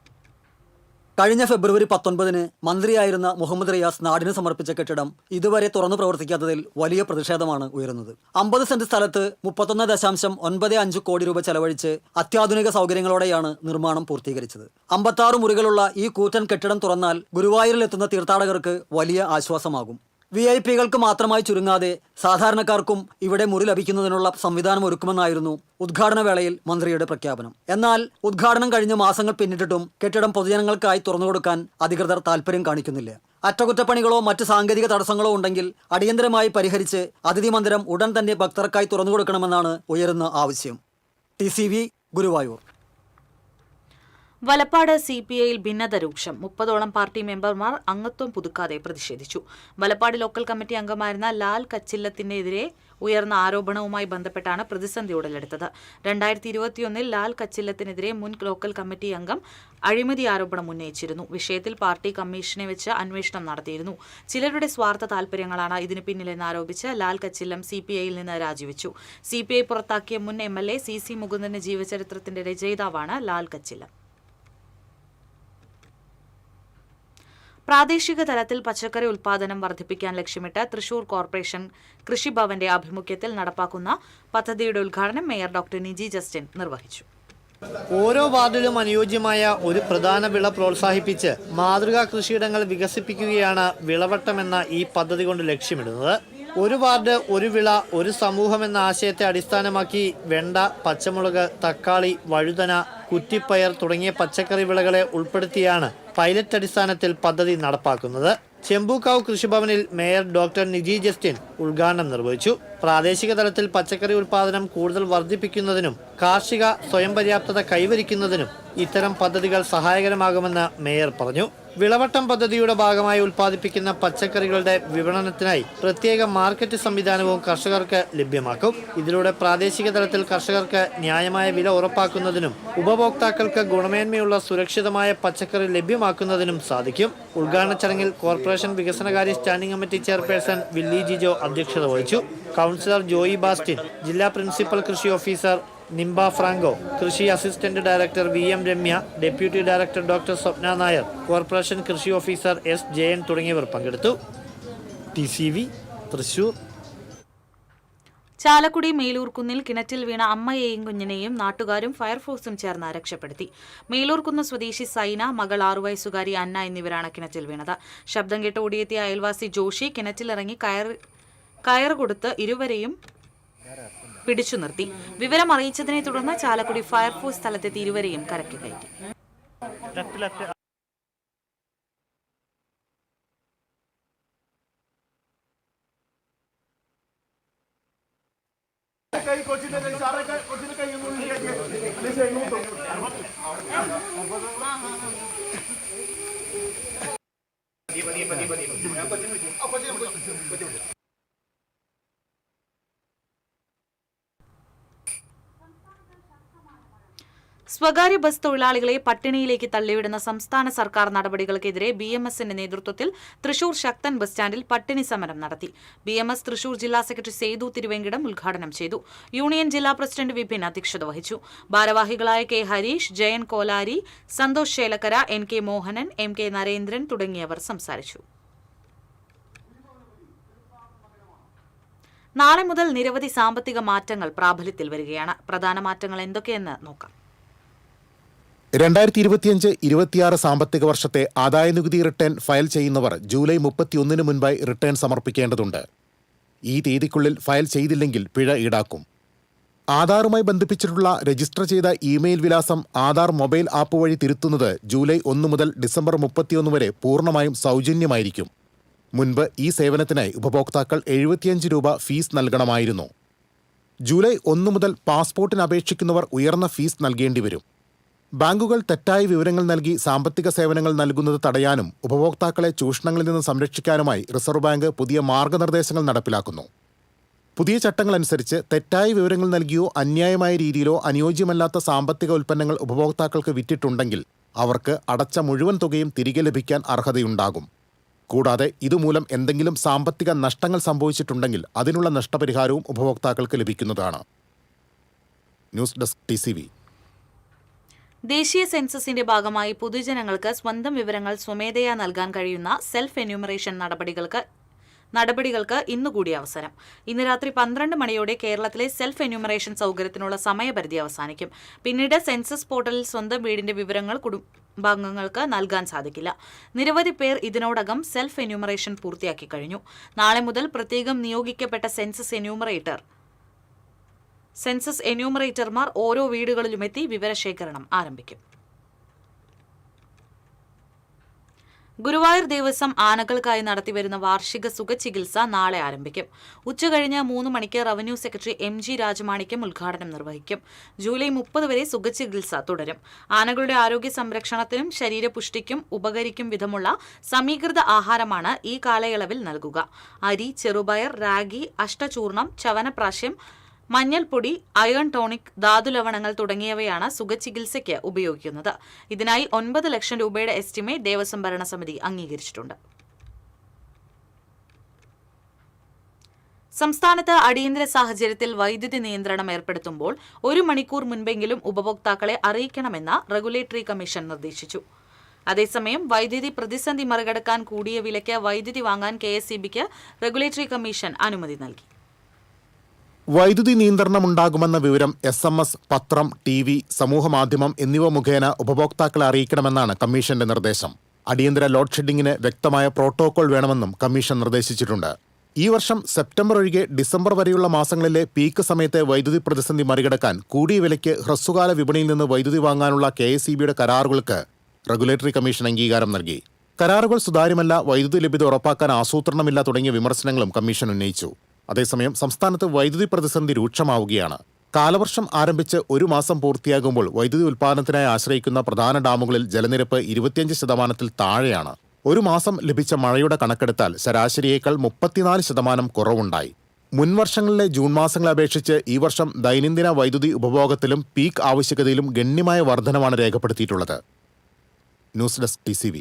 കഴിഞ്ഞ ഫെബ്രുവരി 19 മന്ത്രിയായിരുന്ന മുഹമ്മദ് റിയാസ് നാടിന് സമർപ്പിച്ച കെട്ടിടം ഇതുവരെ തുറന്നു പ്രവർത്തിക്കാത്തതിൽ വലിയ പ്രതിഷേധമാണ് ഉയരുന്നത്. 50 സെന്റ് സ്ഥലത്ത് 31.95 കോടി രൂപ ചെലവഴിച്ച് അത്യാധുനിക സൗകര്യങ്ങളോടെയാണ് നിർമ്മാണം പൂർത്തീകരിച്ചത്. 56 മുറികളുള്ള ഈ കൂറ്റൻ കെട്ടിടം തുറന്നാൽ ഗുരുവായൂരിലെത്തുന്ന തീർത്ഥാടകർക്ക് വലിയ ആശ്വാസമാകും. VIP-കൾക്ക് മാത്രമായി ചുരുങ്ങാതെ സാധാരണക്കാർക്കും ഇവിടെ മുറി ലഭിക്കുന്നതിനുള്ള സംവിധാനം ഒരുക്കുമെന്നായിരുന്നു ഉദ്ഘാടന വേളയിൽ മന്ത്രിയുടെ പ്രഖ്യാപനം. എന്നാൽ ഉദ്ഘാടനം കഴിഞ്ഞ മാസങ്ങൾ പിന്നിട്ടിട്ടും കെട്ടിടം പൊതുജനങ്ങൾക്കായി തുറന്നുകൊടുക്കാൻ അധികൃതർ താൽപര്യം കാണിക്കുന്നില്ല. അറ്റകുറ്റപ്പണികളോ മറ്റ് സാങ്കേതിക തടസ്സങ്ങളോ ഉണ്ടെങ്കിൽ അടിയന്തരമായി പരിഹരിച്ച് അതിഥി മന്ദിരം ഉടൻ തന്നെ ഭക്തർക്കായി തുറന്നുകൊടുക്കണമെന്നാണ് ഉയരുന്ന ആവശ്യം. TCV ഗുരുവായൂർ. വലപ്പാട് CPIയിൽ ഭിന്നത രൂക്ഷം. 30ഓളം പാർട്ടി മെമ്പർമാർ അംഗത്വം പുതുക്കാതെ പ്രതിഷേധിച്ചു. വലപ്പാട് ലോക്കൽ കമ്മിറ്റി അംഗമായിരുന്ന ലാൽ കച്ചില്ലത്തിനെതിരെ ഉയർന്ന ആരോപണവുമായി ബന്ധപ്പെട്ടാണ് പ്രതിസന്ധി ഉടലെടുത്തത്. 2021 ലാൽ കച്ചില്ലത്തിനെതിരെ മുൻ ലോക്കൽ കമ്മിറ്റി അംഗം അഴിമതി ആരോപണം ഉന്നയിച്ചിരുന്നു. വിഷയത്തിൽ പാർട്ടി കമ്മീഷനെ വെച്ച് അന്വേഷണം നടത്തിയിരുന്നു. ചിലരുടെ സ്വാർത്ഥ താൽപര്യങ്ങളാണ് ഇതിന് പിന്നിലെന്നാരോപിച്ച് ലാൽ കച്ചില്ലം CPIയിൽ നിന്ന് രാജിവെച്ചു. CPI പുറത്താക്കിയ മുൻ MLA CC മുകുന്ദന്റെ ജീവചരിത്രത്തിന്റെ രചയിതാവാണ് ലാൽ കച്ചില്ലം. പ്രാദേശിക തലത്തിൽ പച്ചക്കറി ഉൽപ്പാദനം വർദ്ധിപ്പിക്കാൻ ലക്ഷ്യമിട്ട് തൃശൂർ കോർപ്പറേഷൻ കൃഷിഭവന്റെ ആഭിമുഖ്യത്തിൽ നടപ്പാക്കുന്ന പദ്ധതിയുടെ ഉദ്ഘാടനം മേയർ ഡോക്ടർ നിജി ജസ്റ്റിൻ നിർവഹിച്ചു. ഓരോ വാർഡിലും അനുയോജ്യമായ ഒരു പ്രധാന വിള പ്രോത്സാഹിപ്പിച്ച് മാതൃകാ കൃഷിയിടങ്ങൾ വികസിപ്പിക്കുകയാണ് വിളവട്ടമെന്ന ഈ പദ്ധതി കൊണ്ട് ലക്ഷ്യമിടുന്നത്. ഒരു വാർഡ് ഒരു വിള ഒരു സമൂഹം എന്ന ആശയത്തെ അടിസ്ഥാനമാക്കി വെണ്ട, പച്ചമുളക്, തക്കാളി, വഴുതന, കുറ്റിപ്പയർ തുടങ്ങിയ പച്ചക്കറി വിളകളെ ഉൾപ്പെടുത്തിയാണ് പൈലറ്റ് അടിസ്ഥാനത്തിൽ പദ്ധതി നടപ്പാക്കുന്നത്. ചെമ്പൂക്കാവ് കൃഷിഭവനിൽ മേയർ ഡോക്ടർ നിജി ജസ്റ്റിൻ ഉദ്ഘാടനം നിർവഹിച്ചു. പ്രാദേശിക തലത്തിൽ പച്ചക്കറി ഉൽപ്പാദനം കൂടുതൽ വർദ്ധിപ്പിക്കുന്നതിനും കാർഷിക സ്വയം പര്യാപ്തത കൈവരിക്കുന്നതിനും ഇത്തരം പദ്ധതികൾ സഹായകരമാകുമെന്ന് മേയർ പറഞ്ഞു. വിളവട്ടം പദ്ധതിയുടെ ഭാഗമായി ഉൽപ്പാദിപ്പിക്കുന്ന പച്ചക്കറികളുടെ വിപണനത്തിനായി പ്രത്യേക മാർക്കറ്റ് സംവിധാനവും കർഷകർക്ക് ലഭ്യമാക്കും. ഇതിലൂടെ പ്രാദേശിക തലത്തിൽ കർഷകർക്ക് ന്യായമായ വില ഉറപ്പാക്കുന്നതിനും ഉപഭോക്താക്കൾക്ക് ഗുണമേന്മയുള്ള സുരക്ഷിതമായ പച്ചക്കറി ലഭ്യമാക്കുന്നതിനും സാധിക്കും. ഉദ്ഘാടന ചടങ്ങിൽ കോർപ്പറേഷൻ വികസനകാര്യ standing committee chairperson Willy Jijo അധ്യക്ഷത വഹിച്ചു. കൗൺസിലർ ജോയി ബാസ്റ്റിൻ, ജില്ലാ പ്രിൻസിപ്പൽ കൃഷി ഓഫീസർ നിംബ ഫ്രാങ്കോ, കൃഷി assistant director VM Ramya, deputy director doctor Swapna Nair, corporation കൃഷി ഓഫീസർ S ജയൻ തുടങ്ങിയവർ പങ്കെടുത്തു. TCV തൃശൂർ. ചാലക്കുടി മേലൂർക്കുന്നിൽ കിണറ്റിൽ വീണ അമ്മയെയും കുഞ്ഞിനെയും നാട്ടുകാരും ഫയർഫോഴ്സും ചേർന്ന് രക്ഷപ്പെടുത്തി. മേലൂർക്കുന്ന് സ്വദേശി സൈന, മകൾ 6 വയസ്സുകാരി അന്ന എന്നിവരാണ് കിണറ്റിൽ വീണത്. ശബ്ദം കേട്ട് ഓടിയെത്തിയ അയൽവാസി ജോഷി കിണറ്റിലിറങ്ങി കയറ് കൊടുത്ത് ഇരുവരെയും പിടിച്ചു നിർത്തി. വിവരം അറിയിച്ചതിനെ തുടർന്ന് ചാലക്കുടി ഫയർഫോഴ്സ് സ്ഥലത്തെത്തി ഇരുവരെയും കരയ്ക്ക് കയറ്റി. സ്വകാര്യ ബസ് തൊഴിലാളികളെ പട്ടിണിയിലേക്ക് തള്ളിവിടുന്ന സംസ്ഥാന സർക്കാർ നടപടികൾക്കെതിരെ BMSന്റെ നേതൃത്വത്തിൽ തൃശൂർ ശക്തൻ ബസ് സ്റ്റാൻഡിൽ പട്ടിണി സമരം നടത്തി. BMS തൃശൂർ ജില്ലാ സെക്രട്ടറി സേതു തിരുവെങ്കിടം ഉദ്ഘാടനം ചെയ്തു. യൂണിയൻ ജില്ലാ പ്രസിഡന്റ് വിപിൻ അധ്യക്ഷത വഹിച്ചു. ഭാരവാഹികളായ K Harish, Jayan കോലാരി, Santhosh Chelakkara, NK Mohanan, MK Narendran തുടങ്ങിയവർ സംസാരിച്ചു. നാളെ മുതൽ നിരവധി സാമ്പത്തിക മാറ്റങ്ങൾ പ്രാബല്യത്തിൽ വരികയാണ്. പ്രധാന മാറ്റങ്ങൾ എന്തൊക്കെയെന്ന് നോക്കാം. 2025-26 സാമ്പത്തിക വർഷത്തെ ആദായനികുതി റിട്ടേൺ ഫയൽ ചെയ്യുന്നവർ ജൂലൈ 31 മുൻപായി റിട്ടേൺ സമർപ്പിക്കേണ്ടതുണ്ട്. ഈ തീയതിക്കുള്ളിൽ ഫയൽ ചെയ്തില്ലെങ്കിൽ പിഴ ഈടാക്കും. ആധാറുമായി ബന്ധിപ്പിച്ചിട്ടുള്ള രജിസ്റ്റർ ചെയ്ത ഇമെയിൽ വിലാസം ആധാർ മൊബൈൽ ആപ്പ് വഴി തിരുത്തുന്നത് ജൂലൈ 1 മുതൽ ഡിസംബർ 31 വരെ പൂർണ്ണമായും സൗജന്യമായിരിക്കും. മുൻപ് ഈ സേവനത്തിനായി ഉപഭോക്താക്കൾ 75 രൂപ ഫീസ് നൽകണമായിരുന്നു. ജൂലൈ 1 മുതൽ പാസ്പോർട്ടിന് അപേക്ഷിക്കുന്നവർ ഉയർന്ന ഫീസ് നൽകേണ്ടി വരും. ബാങ്കുകൾ തെറ്റായ വിവരങ്ങൾ നൽകി സാമ്പത്തിക സേവനങ്ങൾ നൽകുന്നത് തടയാനും ഉപഭോക്താക്കളെ ചൂഷണങ്ങളിൽ നിന്ന് സംരക്ഷിക്കാനുമായി റിസർവ് ബാങ്ക് പുതിയ മാർഗനിർദ്ദേശങ്ങൾ നടപ്പിലാക്കുന്നു. പുതിയ ചട്ടങ്ങളനുസരിച്ച് തെറ്റായ വിവരങ്ങൾ നൽകിയോ അന്യായമായ രീതിയിലോ അനുയോജ്യമല്ലാത്ത സാമ്പത്തിക ഉൽപ്പന്നങ്ങൾ ഉപഭോക്താക്കൾക്ക് വിറ്റിട്ടുണ്ടെങ്കിൽ അവർക്ക് അടച്ച മുഴുവൻ തുകയും തിരികെ ലഭിക്കാൻ അർഹതയുണ്ടാകും. കൂടാതെ ഇതുമൂലം എന്തെങ്കിലും സാമ്പത്തിക നഷ്ടങ്ങൾ സംഭവിച്ചിട്ടുണ്ടെങ്കിൽ അതിനുള്ള നഷ്ടപരിഹാരവും ഉപഭോക്താക്കൾക്ക് ലഭിക്കുന്നതാണ്. News desk TCV. ദേശീയ സെൻസസിന്റെ ഭാഗമായി പൊതുജനങ്ങൾക്ക് സ്വന്തം വിവരങ്ങൾ സ്വമേധയാ നൽകാൻ കഴിയുന്ന സെൽഫ് എന്യൂമറേഷൻ നടപടികൾക്ക് ഇന്നുകൂടി അവസരം. ഇന്ന് രാത്രി 12 മണിയോടെ കേരളത്തിലെ സെൽഫ് എന്യൂമറേഷൻ സൗകര്യത്തിനുള്ള സമയപരിധി അവസാനിക്കും. പിന്നീട് സെൻസസ് പോർട്ടലിൽ സ്വന്തം വീടിന്റെ വിവരങ്ങൾ കുടുംബാംഗങ്ങൾക്ക് നൽകാൻ സാധിക്കില്ല. നിരവധി പേർ ഇതിനോടകം സെൽഫ് എന്യൂമറേഷൻ പൂർത്തിയാക്കി കഴിഞ്ഞു. നാളെ മുതൽ പ്രത്യേകം നിയോഗിക്കപ്പെട്ട സെൻസസ് എന്യൂമറേറ്റർമാർ ഓരോ വീടുകളിലുമെത്തി വിവരശേഖരണം ആരംഭിക്കും. ഗുരുവായൂർ ദേവസ്വം ആനകൾക്കായി നടത്തിവരുന്ന വാർഷിക സുഖചികിത്സ നാളെ ആരംഭിക്കും. ഉച്ചകഴിഞ്ഞ് 3 മണിക്ക് റവന്യൂ സെക്രട്ടറി MG രാജമാണിക്യം ഉദ്ഘാടനം നിർവഹിക്കും. ജൂലൈ 30 വരെ സുഖചികിത്സ തുടരും. ആനകളുടെ ആരോഗ്യ സംരക്ഷണത്തിനും ശരീരപുഷ്ടിക്കും ഉപകരിക്കും വിധമുള്ള സമീകൃത ആഹാരമാണ് ഈ കാലയളവിൽ നൽകുക. അരി, ചെറുപയർ, രാഗി, അഷ്ടചൂർണം, ചവനപ്രാശ്യം, മഞ്ഞൾപ്പൊടി, അയൺ ടോണിക്, ധാതുലവണങ്ങൾ തുടങ്ങിയവയാണ് സുഖചികിത്സയ്ക്ക് ഉപയോഗിക്കുന്നത്. ഇതിനായി 9 ലക്ഷം രൂപയുടെ എസ്റ്റിമേറ്റ് ദേവസ്വം ഭരണസമിതി അംഗീകരിച്ചിട്ടുണ്ട്. സംസ്ഥാനത്ത് അടിയന്തര സാഹചര്യത്തിൽ വൈദ്യുതി നിയന്ത്രണം ഏർപ്പെടുത്തുമ്പോൾ 1 മണിക്കൂർ മുൻപെങ്കിലും ഉപഭോക്താക്കളെ അറിയിക്കണമെന്ന് റെഗുലേറ്ററി കമ്മീഷൻ നിർദ്ദേശിച്ചു. അതേസമയം വൈദ്യുതി പ്രതിസന്ധി മറികടക്കാൻ കൂടിയ വിലയ്ക്ക് വൈദ്യുതി വാങ്ങാൻ KSEBക്ക് റെഗുലേറ്ററി കമ്മീഷൻ അനുമതി നൽകി. വൈദ്യുതി നിയന്ത്രണമുണ്ടാകുമെന്ന വിവരം SMS, പത്രം, TV, സമൂഹമാധ്യമം എന്നിവ മുഖേന ഉപഭോക്താക്കളെ അറിയിക്കണമെന്നാണ് കമ്മീഷന്റെ നിർദ്ദേശം. അടിയന്തര ലോഡ് ഷെഡിങ്ങിന് വ്യക്തമായ പ്രോട്ടോകോൾ വേണമെന്നും കമ്മീഷൻ നിർദ്ദേശിച്ചിട്ടുണ്ട്. ഈ വർഷം സെപ്റ്റംബർ ഒഴികെ ഡിസംബർ വരെയുള്ള മാസങ്ങളിലെ പീക്ക് സമയത്തെ വൈദ്യുതി പ്രതിസന്ധി മറികടക്കാൻ കൂടിയ വിലയ്ക്ക് ഹ്രസ്വകാല വിപണിയിൽ നിന്ന് വൈദ്യുതി വാങ്ങാനുള്ള KSEBയുടെ കരാറുകൾക്ക് റെഗുലേറ്ററി കമ്മീഷൻ അംഗീകാരം നൽകി. കരാറുകൾ സുതാര്യമല്ല, വൈദ്യുതി ലഭ്യത ഉറപ്പാക്കാൻ ആസൂത്രണമില്ല തുടങ്ങിയ വിമർശനങ്ങളും കമ്മീഷൻ ഉന്നയിച്ചു. അതേസമയം സംസ്ഥാനത്ത് വൈദ്യുതി പ്രതിസന്ധി രൂക്ഷമാവുകയാണ്. കാലവർഷം ആരംഭിച്ച് 1 മാസം പൂർത്തിയാകുമ്പോൾ വൈദ്യുതി ഉൽപ്പാദനത്തിനായി ആശ്രയിക്കുന്ന പ്രധാന ഡാമുകളിൽ ജലനിരപ്പ് 25% താഴെയാണ്. 1 മാസം ലഭിച്ച മഴയുടെ കണക്കെടുത്താൽ ശരാശരിയേക്കാൾ 34% കുറവുണ്ടായി. മുൻവർഷങ്ങളിലെ ജൂൺ മാസങ്ങളെ അപേക്ഷിച്ച് ഈ വർഷം ദൈനംദിന വൈദ്യുതി ഉപഭോഗത്തിലും പീക്ക് ആവശ്യകതയിലും ഗണ്യമായ വർധനമാണ് രേഖപ്പെടുത്തിയിട്ടുള്ളത്. News desk TCV.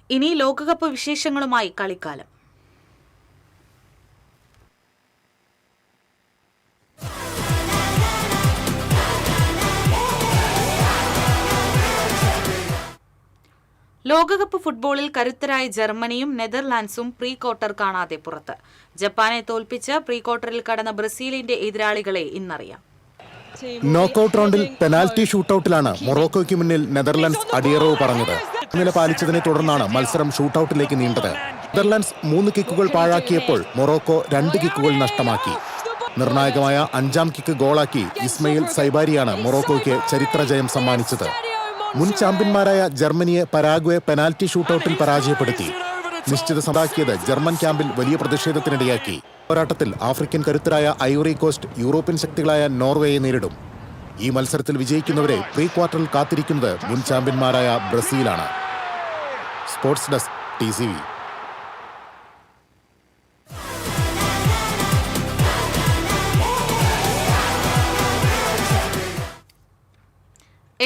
ഇനി ലോകകപ്പ് വിശേഷങ്ങളുമായി കളിക്കാലം. ലോകകപ്പ് ഫുട്ബോളിൽ കരുത്തരായ ജർമ്മനിയും നെതർലാൻഡ്സും പ്രീ ക്വാർട്ടർ കാണാതെ പുറത്ത്. ജപ്പാനെ തോൽപ്പിച്ച് പ്രീ ക്വാർട്ടറിൽ കടന്ന ബ്രസീലിന്റെ എതിരാളികളെ ഇന്നറിയാം. നോക്കൌട്ട് റൗണ്ടിൽ പെനാൽറ്റി ഷൂട്ടൌട്ടിലാണ് മൊറോക്കോയ്ക്ക് മുന്നിൽ നെതർലാൻഡ്സ് അടിയറവ് പറഞ്ഞത്. നില പാലിച്ചതിനെ തുടർന്നാണ് മത്സരം ഷൂട്ടൌട്ടിലേക്ക് നീണ്ടത്. Netherlands 3 കിക്കുകൾ പാഴാക്കിയപ്പോൾ Morocco 2 കിക്കുകൾ നഷ്ടമാക്കി. നിർണായകമായ 5ാം കിക്ക് ഗോളാക്കി ഇസ്മയിൽ സൈബാരിയാണ് മൊറോക്കോയ്ക്ക് ചരിത്ര ജയം സമ്മാനിച്ചത്. മുൻ ചാമ്പ്യന്മാരായ ജർമ്മനിയെ പരാഗ്വെ പെനാൽറ്റി ഷൂട്ടൌട്ടിൽ പരാജയപ്പെടുത്തി. നിശ്ചിത സമയമാക്കിയത് ജർമ്മൻ ക്യാമ്പിൽ വലിയ പ്രതിഷേധത്തിനിടയാക്കി. പോരാട്ടത്തിൽ ആഫ്രിക്കൻ കരുത്തരായ ഐവറി കോസ്റ്റ് യൂറോപ്യൻ ശക്തികളായ നോർവേയെ നേരിടും. ഈ മത്സരത്തിൽ വിജയിക്കുന്നവരെ പ്രീ ക്വാർട്ടറിൽ കാത്തിരിക്കുന്നത് മുൻ ചാമ്പ്യന്മാരായ ബ്രസീലാണ്. Sports desk TCV.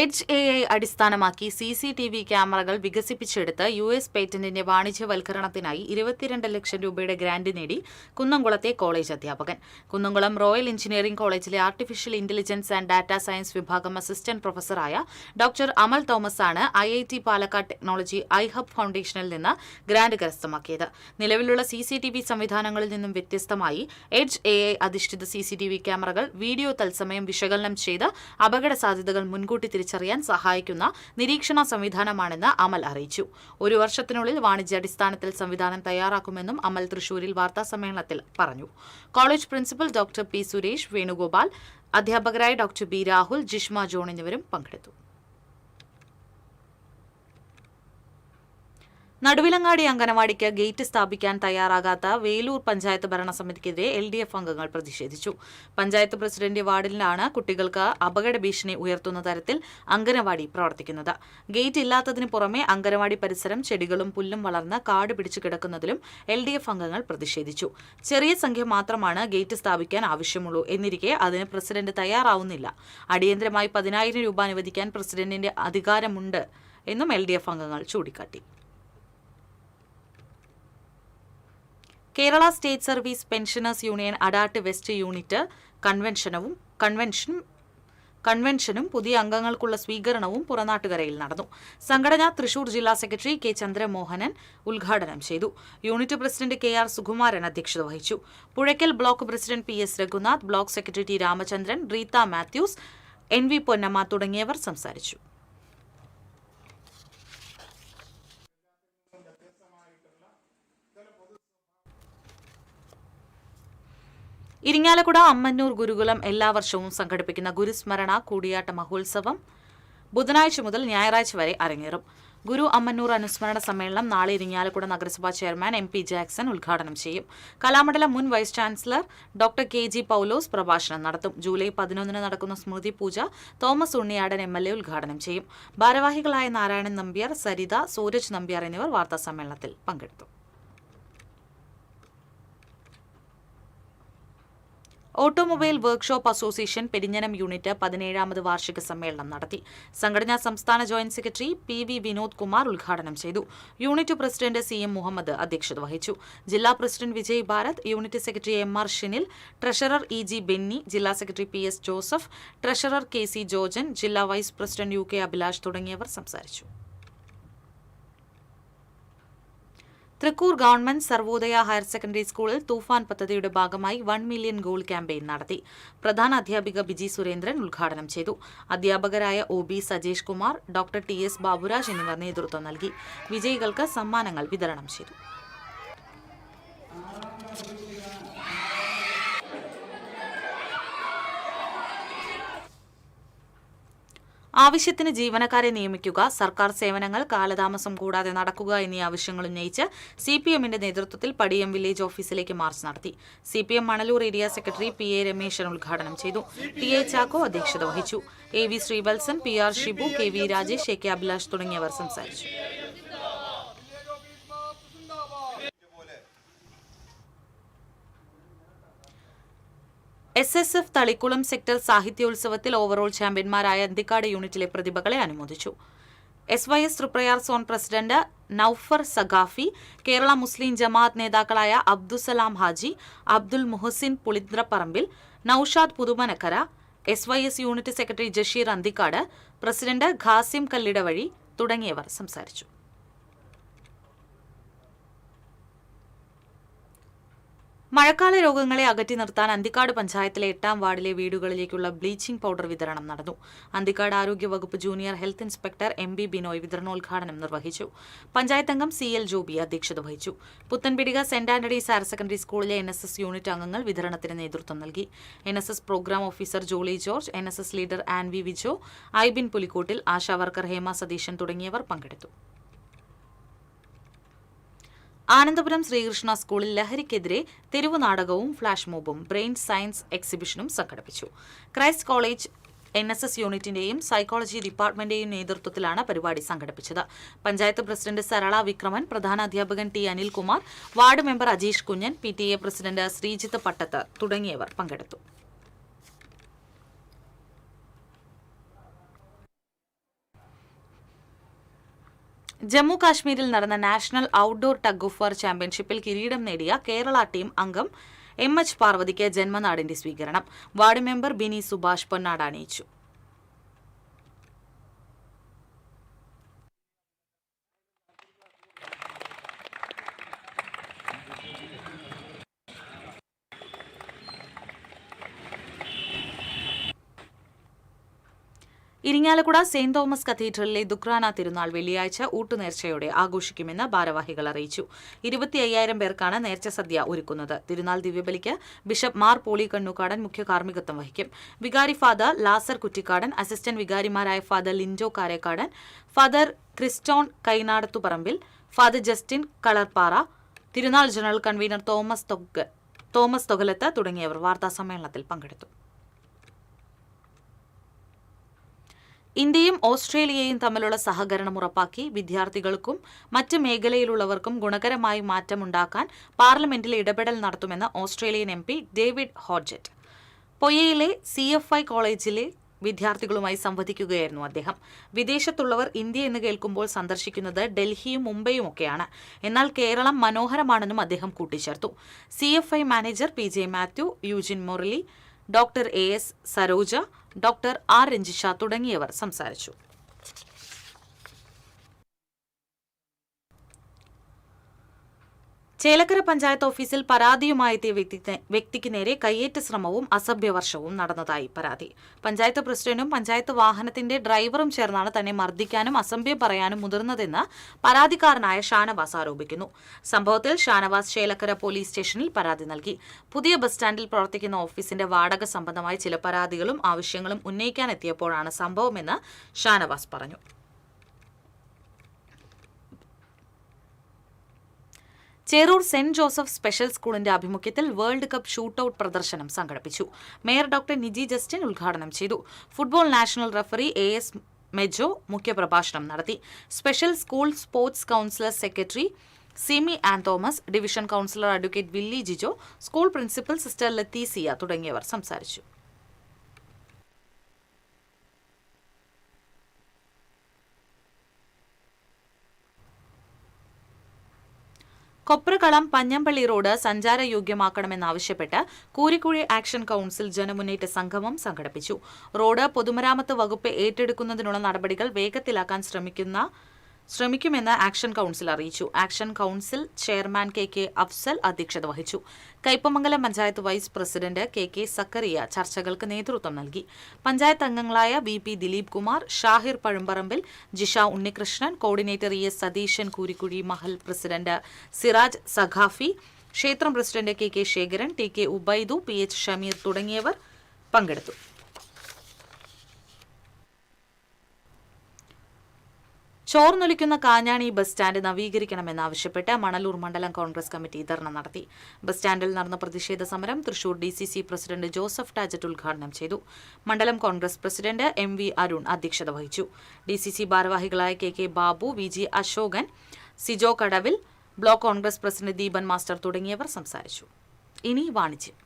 Edge AI അടിസ്ഥാനമാക്കി CCTV ക്യാമറകൾ വികസിപ്പിച്ചെടുത്ത് US പേറ്റന്റിന്റെ വാണിജ്യവൽക്കരണത്തിനായി 22 ലക്ഷം രൂപയുടെ ഗ്രാന്റ് നേടി കുന്നംകുളത്തെ കോളേജ് അധ്യാപകൻ. കുന്നംകുളം റോയൽ എഞ്ചിനീയറിംഗ് കോളേജിലെ artificial intelligence and data science വിഭാഗം അസിസ്റ്റന്റ് പ്രൊഫസറായ ഡോക്ടർ അമൽ തോമസ് ആണ് IIT പാലക്കാട് ടെക്നോളജി ഐഹബ് ഫൗണ്ടേഷനിൽ നിന്ന് ഗ്രാന്റ് കരസ്ഥമാക്കിയത്. നിലവിലുള്ള CCTV സംവിധാനങ്ങളിൽ നിന്നും വ്യത്യസ്തമായി എഡ്ജ് AI അധിഷ്ഠിത CCTV ക്യാമറകൾ വീഡിയോ തത്സമയം വിശകലനം ചെയ്ത് അപകട സാധ്യതകൾ മുൻകൂട്ടി തിരിച്ചറിയാൻ സഹായിക്കുന്ന നിരീക്ഷണ സംവിധാനമാണെന്ന് അമൽ അറിയിച്ചു. 1 വർഷത്തിനുള്ളിൽ വാണിജ്യാടിസ്ഥാനത്തിൽ സംവിധാനം തയ്യാറാക്കുമെന്നും അമൽ തൃശൂരിൽ വാർത്താസമ്മേളനത്തിൽ പറഞ്ഞു. College principal doctor P. Suresh, Venugopal, അധ്യാപകരായ ഡോക്ടർ B. രാഹുൽ, ജിഷ്മ ജോൺ എന്നിവരും പങ്കെടുത്തു. നടുവിലങ്ങാടി അംഗനവാടിക്ക് ഗേറ്റ് സ്ഥാപിക്കാൻ തയ്യാറാകാത്ത വേലൂർ പഞ്ചായത്ത് ഭരണസമിതിക്കെതിരെ LDF അംഗങ്ങൾ പ്രതിഷേധിച്ചു. പഞ്ചായത്ത് പ്രസിഡന്റ് വാർഡിലാണ് കുട്ടികൾക്ക് അപകട ഭീഷണി ഉയർത്തുന്ന തരത്തിൽ അംഗനവാടി പ്രവർത്തിക്കുന്നത്. ഗേറ്റ് ഇല്ലാത്തതിന് പുറമെ അംഗനവാടി പരിസരം ചെടികളും പുല്ലും വളർന്ന് കാട് പിടിച്ചു കിടക്കുന്നതിലും LDF അംഗങ്ങൾ പ്രതിഷേധിച്ചു. ചെറിയ സംഖ്യ മാത്രമാണ് ഗേറ്റ് സ്ഥാപിക്കാൻ ആവശ്യമുള്ളൂ എന്നിരിക്കെ അതിന് പ്രസിഡന്റ് തയ്യാറാവുന്നില്ല. അടിയന്തരമായി 10,000 രൂപ അനുവദിക്കാൻ പ്രസിഡന്റിന്റെ അധികാരമുണ്ട് എന്നും LDF അംഗങ്ങൾ ചൂണ്ടിക്കാട്ടി. Kerala state service pensioners union Adat west unit കൺവെൻഷനും പുതിയ അംഗങ്ങൾക്കുള്ള സ്വീകരണവും പുറനാട്ടുകരയിൽ നടന്നു. സംഘടന തൃശൂർ ജില്ലാ സെക്രട്ടറി K. ചന്ദ്രമോഹനൻ ഉദ്ഘാടനം ചെയ്തു. യൂണിറ്റ് പ്രസിഡന്റ് KR സുകുമാരൻ അധ്യക്ഷത വഹിച്ചു. Puzhakkal block president PS Raghunath, block secretary T. Ramachandran, Reetha Mathews, NV Ponnamma തുടങ്ങിയവർ സംസാരിച്ചു. ഇരിങ്ങാലക്കുട അമ്മന്നൂർ ഗുരുകുലം എല്ലാ വർഷവും സംഘടിപ്പിക്കുന്ന ഗുരുസ്മരണ കൂടിയാട്ട മഹോത്സവം ബുധനാഴ്ച മുതൽ ഞായറാഴ്ച വരെ അരങ്ങേറും. ഗുരു അമ്മന്നൂർ അനുസ്മരണ സമ്മേളനം നാളെ ഇരിങ്ങാലക്കുട നഗരസഭാ ചെയർമാൻ MP ജാക്സൺ ഉദ്ഘാടനം ചെയ്യും. കലാമണ്ഡലം മുൻ vice chancellor doctor KG Paulose പ്രഭാഷണം നടത്തും. ജൂലൈ 11 നടക്കുന്ന സ്മൃതി പൂജ തോമസ് ഉണ്ണിയാടൻ MLA ഉദ്ഘാടനം ചെയ്യും. ഭാരവാഹികളായ നാരായണൻ നമ്പ്യാർ, സരിത, സൂരജ് നമ്പ്യാർ എന്നിവർ വാർത്താസമ്മേളനത്തിൽ പങ്കെടുത്തു. Automobile workshop association Perinjanam unit 17ാമത് വാർഷിക സമ്മേളനം നടത്തി. സംഘടനാ സംസ്ഥാന joint secretary PV Vinod Kumar ഉദ്ഘാടനം ചെയ്തു. യൂണിറ്റ് പ്രസിഡന്റ് CM മുഹമ്മദ് അധ്യക്ഷത വഹിച്ചു. ജില്ലാ president Vijay Bharat, unit secretary MR Shinil, treasurer EG Benny, ജില്ലാ secretary PS Joseph, treasurer KC Georgen, ജില്ലാ വൈസ് പ്രസിഡന്റ് UK അഭിലാഷ് തുടങ്ങിയവർ സംസാരിച്ചു. Thrikkur government Sarvodaya higher secondary സ്കൂളിൽ തൂഫാൻ പദ്ധതിയുടെ ഭാഗമായി 1 മില്യൺ ഗോൾ ക്യാമ്പയിൻ നടത്തി. പ്രധാന അധ്യാപിക ബിജി സുരേന്ദ്രൻ ഉദ്ഘാടനം ചെയ്തു. അധ്യാപകരായ OB Sajesh Kumar, doctor TS Baburaj എന്നിവർ നേതൃത്വം നൽകി. വിജയികൾക്ക് സമ്മാനങ്ങൾ വിതരണം ചെയ്തു. ആവശ്യത്തിന് ജീവനക്കാരെ നിയമിക്കുക, സർക്കാർ സേവനങ്ങൾ കാലതാമസം കൂടാതെ നടക്കുക എന്നീ ആവശ്യങ്ങൾ ഉന്നയിച്ച് CPMന്റെ നേതൃത്വത്തിൽ പടിയം വില്ലേജ് ഓഫീസിലേക്ക് മാർച്ച് നടത്തി. CPM Manalur area secretary PA Rameshan ഉദ്ഘാടനം ചെയ്തു. TA ചാക്കോ അധ്യക്ഷത വഹിച്ചു. AV Sreevalsan, PR Shibu, KV Rajesh, AK Abhilash തുടങ്ങിയവർ സംസാരിച്ചു. SSF തളിക്കുളം സെക്ടർ സാഹിത്യോത്സവത്തിൽ ഓവറോൾ ചാമ്പ്യന്മാരായ അന്തിക്കാട് യൂണിറ്റിലെ പ്രതിഭകളെ അനുമോദിച്ചു. SYS Triprayar zone president Noufar Saqafi, Kerala Muslim Jamaath നേതാക്കളായ Abdussalam Haji, Abdul Muhsin Pulidrapparambil, Naushad Puthumanakkara, SYS unit secretary Jasheer Anthikad, president Khasim Kallidavazhi തുടങ്ങിയവർ സംസാരിച്ചു. മഴക്കാല രോഗങ്ങളെ അകറ്റി നിർത്താൻ അന്തിക്കാട് പഞ്ചായത്തിലെ 8ാം വാർഡിലെ വീടുകളിലേക്കുള്ള ബ്ലീച്ചിംഗ് പൗഡർ വിതരണം നടന്നു. അന്തിക്കാട് ആരോഗ്യവകുപ്പ് junior health inspector MB Binoy വിതരണോദ്ഘാടനം നിർവഹിച്ചു. പഞ്ചായത്ത് അംഗം CL ജോബി അധ്യക്ഷത വഹിച്ചു. Puthenpeedika Saint Antony's higher secondary സ്കൂളിലെ NSS യൂണിറ്റ് അംഗങ്ങൾ വിതരണത്തിന് നേതൃത്വം നൽകി. NSS program officer Jolly George, NSS leader Anvi Vijo, Aibin Pulikkottil, Asha worker Hema Satheesan തുടങ്ങിയവർ പങ്കെടുത്തു. ആനന്ദപുരം ശ്രീകൃഷ്ണ സ്കൂളിൽ ലഹരിക്കെതിരെ തെരുവ് നാടകവും ഫ്ലാഷ് മോബും ബ്രെയിൻ സയൻസ് എക്സിബിഷനും സംഘടിപ്പിച്ചു. ക്രൈസ്റ്റ് കോളേജ് NSS യൂണിറ്റിന്റെയും സൈക്കോളജി ഡിപ്പാർട്ട്മെന്റിന്റെയും നേതൃത്വത്തിലാണ് പരിപാടി സംഘടിപ്പിച്ചത്. Panchayat president Sarala Vikraman, പ്രധാനാധ്യാപകൻ T Anilkumar, ward member Ajeesh Kunjan, PTA president Sreejith Pattath തുടങ്ങിയവർ പങ്കെടുത്തു. ജമ്മു കാശ്മീരിൽ നടന്ന national outdoor tug of war ചാമ്പ്യൻഷിപ്പിൽ കിരീടം നേടിയ കേരള ടീം അംഗം MH പാർവതിക്ക് ജന്മനാടിന്റെ സ്വീകരണം. വാർഡ് മെമ്പർ ബിനി സുഭാഷ് പൊന്നാട അണിയിച്ചു. ഇരിങ്ങാലക്കുട സെന്റ് തോമസ് കത്തീഡ്രലിലെ ദുക്രാന തിരുനാൾ വെള്ളിയാഴ്ച ഊട്ടുനേർച്ചയോടെ ആഘോഷിക്കുമെന്ന് ഭാരവാഹികൾ അറിയിച്ചു. 25,000 പേർക്കാണ് നേർച്ച സദ്യ ഒരുക്കുന്നത്. തിരുനാൾ ദിവ്യബലിക്ക് ബിഷപ്പ് മാർ പോളി കണ്ണൂക്കാടൻ മുഖ്യ കാർമ്മികത്വം വഹിക്കും. വികാരി ഫാദർ ലാസർ കുറ്റിക്കാടൻ, അസിസ്റ്റന്റ് വികാരിമാരായ father Lindo Karekadan, father Criston Kainadathuparambil, father Justin Kalarppara, തിരുനാൾ ജനറൽ കൺവീനർ തോമസ് തൊകലത്ത് തുടങ്ങിയവർ വാർത്താസമ്മേളനത്തിൽ പങ്കെടുത്തു. ഇന്ത്യയും ഓസ്ട്രേലിയയും തമ്മിലുള്ള സഹകരണം ഉറപ്പാക്കി വിദ്യാർത്ഥികൾക്കും മറ്റ് മേഖലയിലുള്ളവർക്കും ഗുണകരമായി മാറ്റമുണ്ടാക്കാൻ പാർലമെന്റിൽ ഇടപെടൽ നടത്തുമെന്ന് ഓസ്ട്രേലിയൻ MP ഡേവിഡ് ഹോഡ്ജറ്റ്. പൊയ്യയിലെ CFI കോളേജിലെ വിദ്യാർത്ഥികളുമായി സംവദിക്കുകയായിരുന്നു അദ്ദേഹം. വിദേശത്തുള്ളവർ ഇന്ത്യ എന്ന് കേൾക്കുമ്പോൾ സന്ദർശിക്കുന്നത് ഡൽഹിയും മുംബൈയും ഒക്കെയാണ്. എന്നാൽ കേരളം മനോഹരമാണെന്നും അദ്ദേഹം കൂട്ടിച്ചേർത്തു. CFI manager PJ Mathew, Eugene Murali, doctor AS Saroja, doctor R Ranjisha തുടങ്ങിയവർ സംസാരിച്ചു. ചേലക്കര പഞ്ചായത്ത് ഓഫീസിൽ പരാതിയുമായി എത്തിയ വ്യക്തിക്ക് നേരെ കയ്യേറ്റ ശ്രമവും അസഭ്യവർഷവും നടന്നതായി പരാതി. പഞ്ചായത്ത് പ്രസിഡന്റും പഞ്ചായത്ത് വാഹനത്തിന്റെ ഡ്രൈവറും ചേർന്നാണ് തന്നെ മർദ്ദിക്കാനും അസഭ്യം പറയാനും മുതിർന്നതെന്ന് പരാതിക്കാരനായ ഷാനവാസ് ആരോപിക്കുന്നു. സംഭവത്തിൽ ഷാനവാസ് ചേലക്കര പോലീസ് സ്റ്റേഷനിൽ പരാതി നൽകി. പുതിയ ബസ് സ്റ്റാൻഡിൽ പ്രവർത്തിക്കുന്ന ഓഫീസിന്റെ വാടക സംബന്ധമായ ചില പരാതികളും ആവശ്യങ്ങളും ഉന്നയിക്കാനെത്തിയപ്പോഴാണ് സംഭവമെന്ന് ഷാനവാസ് പറഞ്ഞു. ചേറൂർ സെന്റ് ജോസഫ് സ്പെഷ്യൽ സ്കൂളിന്റെ ആഭിമുഖ്യത്തിൽ വേൾഡ് കപ്പ് ഷൂട്ടൌട്ട് പ്രദർശനം സംഘടിപ്പിച്ചു. മേയർ ഡോക്ടർ നിജി ജസ്റ്റിൻ ഉദ്ഘാടനം ചെയ്തു. Football national referee AS Mejo മുഖ്യപ്രഭാഷണം നടത്തി. Special school sports councillor secretary Simi Ann Thomas, division councillor advocate Willy Jijo, school principal sister Laetitia തുടങ്ങിയവർ സംസാരിച്ചു. കൊപ്രകളം പഞ്ഞമ്പള്ളി റോഡ് സഞ്ചാരയോഗ്യമാക്കണമെന്നാവശ്യപ്പെട്ട് കൂരിക്കുഴി ആക്ഷൻ കൌൺസിൽ ജനമുന്നേറ്റ സംഗമം സംഘടിപ്പിച്ചു. റോഡ് പൊതുമരാമത്ത് വകുപ്പ് ഏറ്റെടുക്കുന്നതിനുള്ള നടപടികൾ വേഗത്തിലാക്കാൻ ശ്രമിക്കുമെന്ന് ആക്ഷൻ കൌൺസിൽ അറിയിച്ചു. Action council chairman KK Afsal അധ്യക്ഷത വഹിച്ചു. Kaipamangalam panchayat vice president KK Zakariya ചർച്ചകൾക്ക് നേതൃത്വം നൽകി. പഞ്ചായത്ത് അംഗങ്ങളായ BP Dileep Kumar, Shahir Pazhumparambil, Jisha Unnikrishnan, coordinator ES Satheesan, Koorikkuzhi Mahal president Siraj Saqafi, ക്ഷേത്രം president KK Sekharan, TK Ubaidu, PH Shameer തുടങ്ങിയവർ പങ്കെടുത്തു. ചോർന്നൊലിക്കുന്ന കാഞ്ഞാണി ബസ് സ്റ്റാൻഡ് നവീകരിക്കണമെന്നാവശ്യപ്പെട്ട് മണലൂർ മണ്ഡലം കോൺഗ്രസ് കമ്മിറ്റി ധർണ നടത്തി. ബസ് സ്റ്റാൻഡിൽ നടന്ന പ്രതിഷേധ സമരം തൃശൂർ DCC പ്രസിഡന്റ് ജോസഫ് ടാജറ്റ് ഉദ്ഘാടനം ചെയ്തു. മണ്ഡലം കോൺഗ്രസ് പ്രസിഡന്റ് MV അരുൺ അധ്യക്ഷത വഹിച്ചു. DCC ഭാരവാഹികളായ KK Babu, VG Asokan, Sijo Kadavil, block Congress president Deepan master തുടങ്ങിയവർ സംസാരിച്ചു. ഇനി വാണിജ്യം.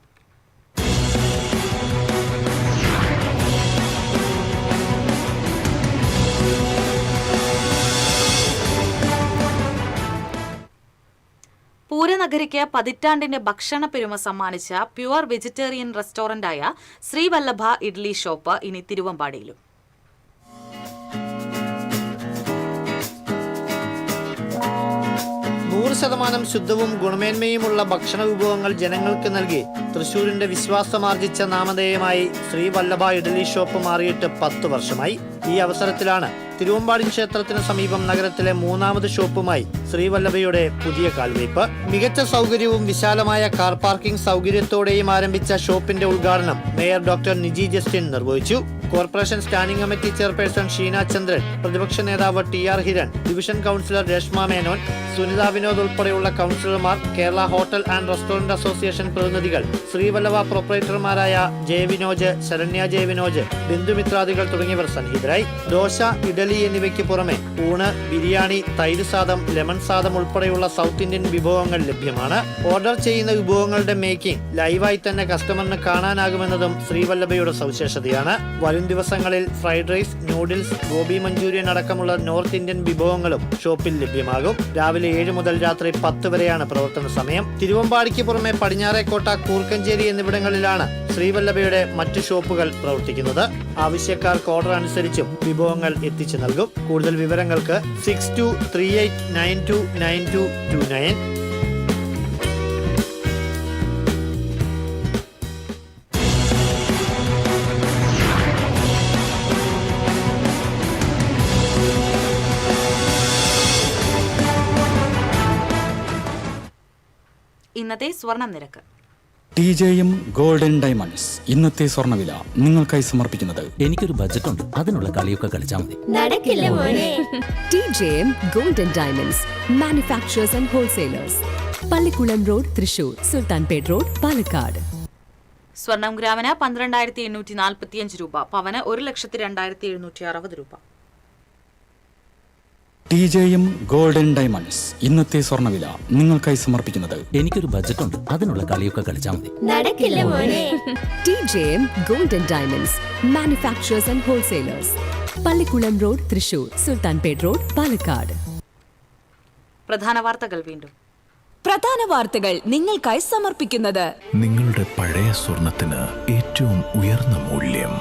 പൂരനഗരിക്ക് പതിറ്റാണ്ടിന്റെ ഭക്ഷണ പെരുമ സമ്മാനിച്ച പ്യുവർ വെജിറ്റേറിയൻ റെസ്റ്റോറന്റായ ശ്രീവല്ലഭ ഇഡ്ലി ഷോപ്പ് ഇനി തിരുവമ്പാടിയിലും. ശുദ്ധവും ഗുണമേന്മയുമുള്ള ഭക്ഷണ വിഭവങ്ങൾ ജനങ്ങൾക്ക് നൽകി തൃശൂരിന്റെ വിശ്വാസമാർജിച്ച നാമധേയമായി ശ്രീവല്ലഭ ഇഡ്ലി ഷോപ്പ് മാറിയിട്ട് 10 വർഷമായി. ഈ അവസരത്തിലാണ് തിരുവമ്പാടി ക്ഷേത്രത്തിന് സമീപം നഗരത്തിലെ 3ാമത് ഷോപ്പുമായി ശ്രീവല്ലഭയുടെ പുതിയ കാൽവയ്പ്. മികച്ച സൗകര്യവും വിശാലമായ കാർ പാർക്കിംഗ് സൗകര്യത്തോടെയും ആരംഭിച്ച ഷോപ്പിന്റെ ഉദ്ഘാടനം മേയർ ഡോക്ടർ നിജി ജസ്റ്റിൻ നിർവഹിച്ചു. Corporation standing committee chairperson Sheena Chandran, പ്രതിപക്ഷ നേതാവ് TR Hiran, division councillor Reshma Menon, Sunitha Vinod ഉൾപ്പെടെയുള്ള കൌൺസിലർമാർ, Kerala hotel and restaurant association പ്രതിനിധികൾ, ശ്രീവല്ലഭ പ്രൊപ്പറേറ്റർമാരായ ജയവിനോജ്, ശരണ്യ ജയവിനോജ്, ബിന്ദുമിത്രാദികൾ തുടങ്ങിയവർ സന്നിഹിതരായി. ദോശ, ഇഡലി എന്നിവയ്ക്ക് പുറമെ ഊണ്, ബിരിയാണി, തൈര് സാദം, ലെമൺ സാദം ഉൾപ്പെടെയുള്ള സൗത്ത് ഇന്ത്യൻ വിഭവങ്ങൾ ലഭ്യമാണ്. ഓർഡർ ചെയ്യുന്ന വിഭവങ്ങളുടെ മേക്കിംഗ് ലൈവായി തന്നെ കസ്റ്റമറിന് കാണാനാകുമെന്നതും ശ്രീവല്ലഭയുടെ സവിശേഷതയാണ്. വരുന്ന വരും ദിവസങ്ങളിൽ fried rice, noodles, gobi Manchurian അടക്കമുള്ള നോർത്ത് ഇന്ത്യൻ വിഭവങ്ങളും ഷോപ്പിൽ ലഭ്യമാകും. രാവിലെ 7 മുതൽ രാത്രി 10 വരെയാണ് പ്രവർത്തന സമയം. തിരുവമ്പാടിക്ക് പുറമെ പടിഞ്ഞാറേക്കോട്ട, കൂർക്കഞ്ചേരി എന്നിവിടങ്ങളിലാണ് ശ്രീവല്ലഭയുടെ മറ്റു ഷോപ്പുകൾ പ്രവർത്തിക്കുന്നത്. ആവശ്യക്കാർക്ക് ഓർഡർ അനുസരിച്ചും വിഭവങ്ങൾ എത്തിച്ചു നൽകും. കൂടുതൽ വിവരങ്ങൾക്ക് 6238929229. ഇന്നത്തെ സ്വർണ്ണ നിരക്ക്. TJM ഗോൾഡൻ ഡയമണ്ട്സ് ഇന്നത്തെ സ്വർണ്ണവില നിങ്ങൾക്കായി സമർപ്പിക്കുന്നത് എനിക്കൊരു ബജറ്റ് ഉണ്ട്, അതിനുള്ള കളിയൊക്കെ കളിച്ചാൽ മതി. നടക്കില്ല മോനെ. TJM golden diamonds manufacturers and wholesalers, Pallikulam road, Thrissur, Sultanpet road, Palakkad. സ്വർണം ഗ്രാമിന് 12,845 രൂപ, പവന് 1,02,760 രൂപ. TJM ഗോൾഡൻ ഡയമണ്ട്സ് ഇന്നത്തെ സ്വർണ്ണവില നിങ്ങൾക്കായി സമർപ്പിക്കുന്നത് എനിക്കൊരു ബജറ്റ് ഉണ്ട്, അതിനുള്ള കളിയൊക്കെ കളിച്ചാൽ മതി. നടക്കില്ല മോനെ. TJM golden diamonds manufacturers and wholesalers, Pallikulam road, Thrissur, Sultanpet road, Palakkad. പ്രധാന വാർത്തകൾ വീണ്ടും. പ്രധാന വാർത്തകൾ നിങ്ങൾക്കായി സമർപ്പിക്കുന്നത് നിങ്ങളുടെ പഴയ സ്വർണത്തിന് ഏറ്റവും ഉയർന്ന മൂല്യം.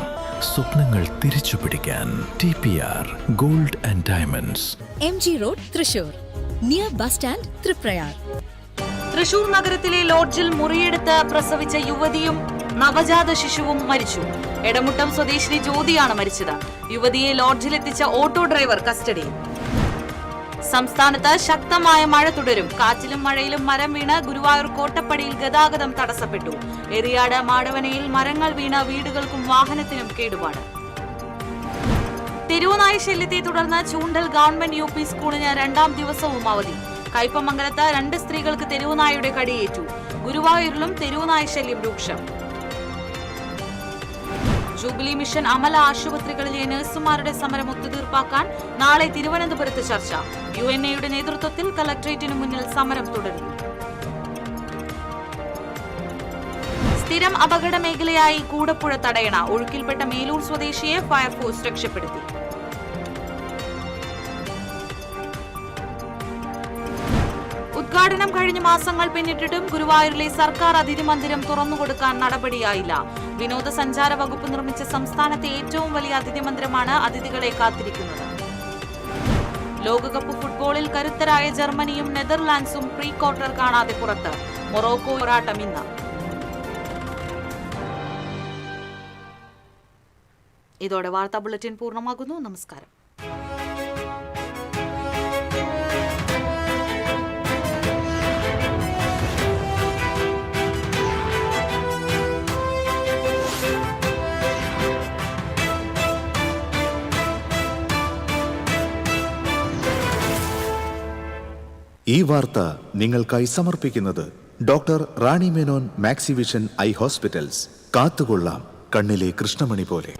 സ്വപ്നങ്ങൾ തിരിച്ചു പിടിക്കാൻ TPR gold and diamonds, MG road, Thrissur, near bus stand, Triprayar. Thrissur നഗരത്തിലെ ലോഡ്ജിൽ മുറിയെടുത്ത് പ്രസവിച്ച യുവതിയും നവജാത ശിശുവും മരിച്ചു. എടമുട്ടം സ്വദേശിനി ജ്യോതിയാണ് മരിച്ചത്. യുവതിയെ ലോഡ്ജിലെത്തിച്ച ഓട്ടോ ഡ്രൈവർ കസ്റ്റഡിയിൽ. സംസ്ഥാനത്ത് ശക്തമായ മഴ തുടരും. കാറ്റിലും മഴയിലും മരം വീണ് ഗുരുവായൂർ കോട്ടപ്പടിയിൽ ഗതാഗതം തടസ്സപ്പെട്ടു. എറിയാട് മാടവനയിൽ മരങ്ങൾ വീണ് വീടുകൾക്കും വാഹനത്തിനും കേടുപാട്. തെരുവുനായ ശല്യത്തെ തുടർന്ന് ചൂണ്ടൽ ഗവൺമെന്റ് UP സ്കൂളിന് 2ാം ദിവസവും അവധി. കയ്പമംഗലത്ത് 2 സ്ത്രീകൾക്ക് തെരുവുനായയുടെ കടിയേറ്റു. ഗുരുവായൂരിലും തെരുവുനായ ശല്യം രൂക്ഷം. ജൂബിലി മിഷൻ അമല ആശുപത്രികളിലെ നഴ്സുമാരുടെ സമരം ഒത്തുതീർപ്പാക്കാൻ നാളെ തിരുവനന്തപുരത്ത് ചർച്ച. UNA-യുടെ നേതൃത്വത്തിൽ കലക്ട്രേറ്റിനു മുന്നിൽ സമരം തുടരുന്നു. സ്ഥിരം അപകട മേഖലയായി കൂടപ്പുഴ തടയണ. ഒഴുക്കിൽപ്പെട്ട മേലൂർ സ്വദേശിയെ ഫയർഫോഴ്സ് രക്ഷപ്പെടുത്തി. ഉദ്ഘാടനം കഴിഞ്ഞ മാസങ്ങൾ പിന്നിട്ടിട്ടും ഗുരുവായൂരിലെ സർക്കാർ അതിഥി മന്ദിരം തുറന്നുകൊടുക്കാൻ നടപടിയായില്ല. വിനോദസഞ്ചാര വകുപ്പ് നിർമ്മിച്ച സംസ്ഥാനത്തെ ഏറ്റവും വലിയ അതിഥി മന്ദിരമാണ് അതിഥികളെ കാത്തിരിക്കുന്നത്. ലോകകപ്പ് ഫുട്ബോളിൽ കരുത്തരായ ജർമ്മനിയും നെതർലാൻഡ്സും പ്രീ ക്വാർട്ടർ കാണാതെ പുറത്ത്. മൊറോക്കോ പോരാട്ടം ഇന്ന്. ഇതോടെ വാർത്താ ബുള്ളറ്റിൻ പൂർണ്ണമാകുന്നു. നമസ്കാരം. ഈ വാർത്ത നിങ്ങൾക്കായി സമർപ്പിക്കുന്നത് doctor Rani Menon Maxivision I hospitals. കാത്തുകൊള്ളാം കണ്ണിലെ കൃഷ്ണമണി പോലെ.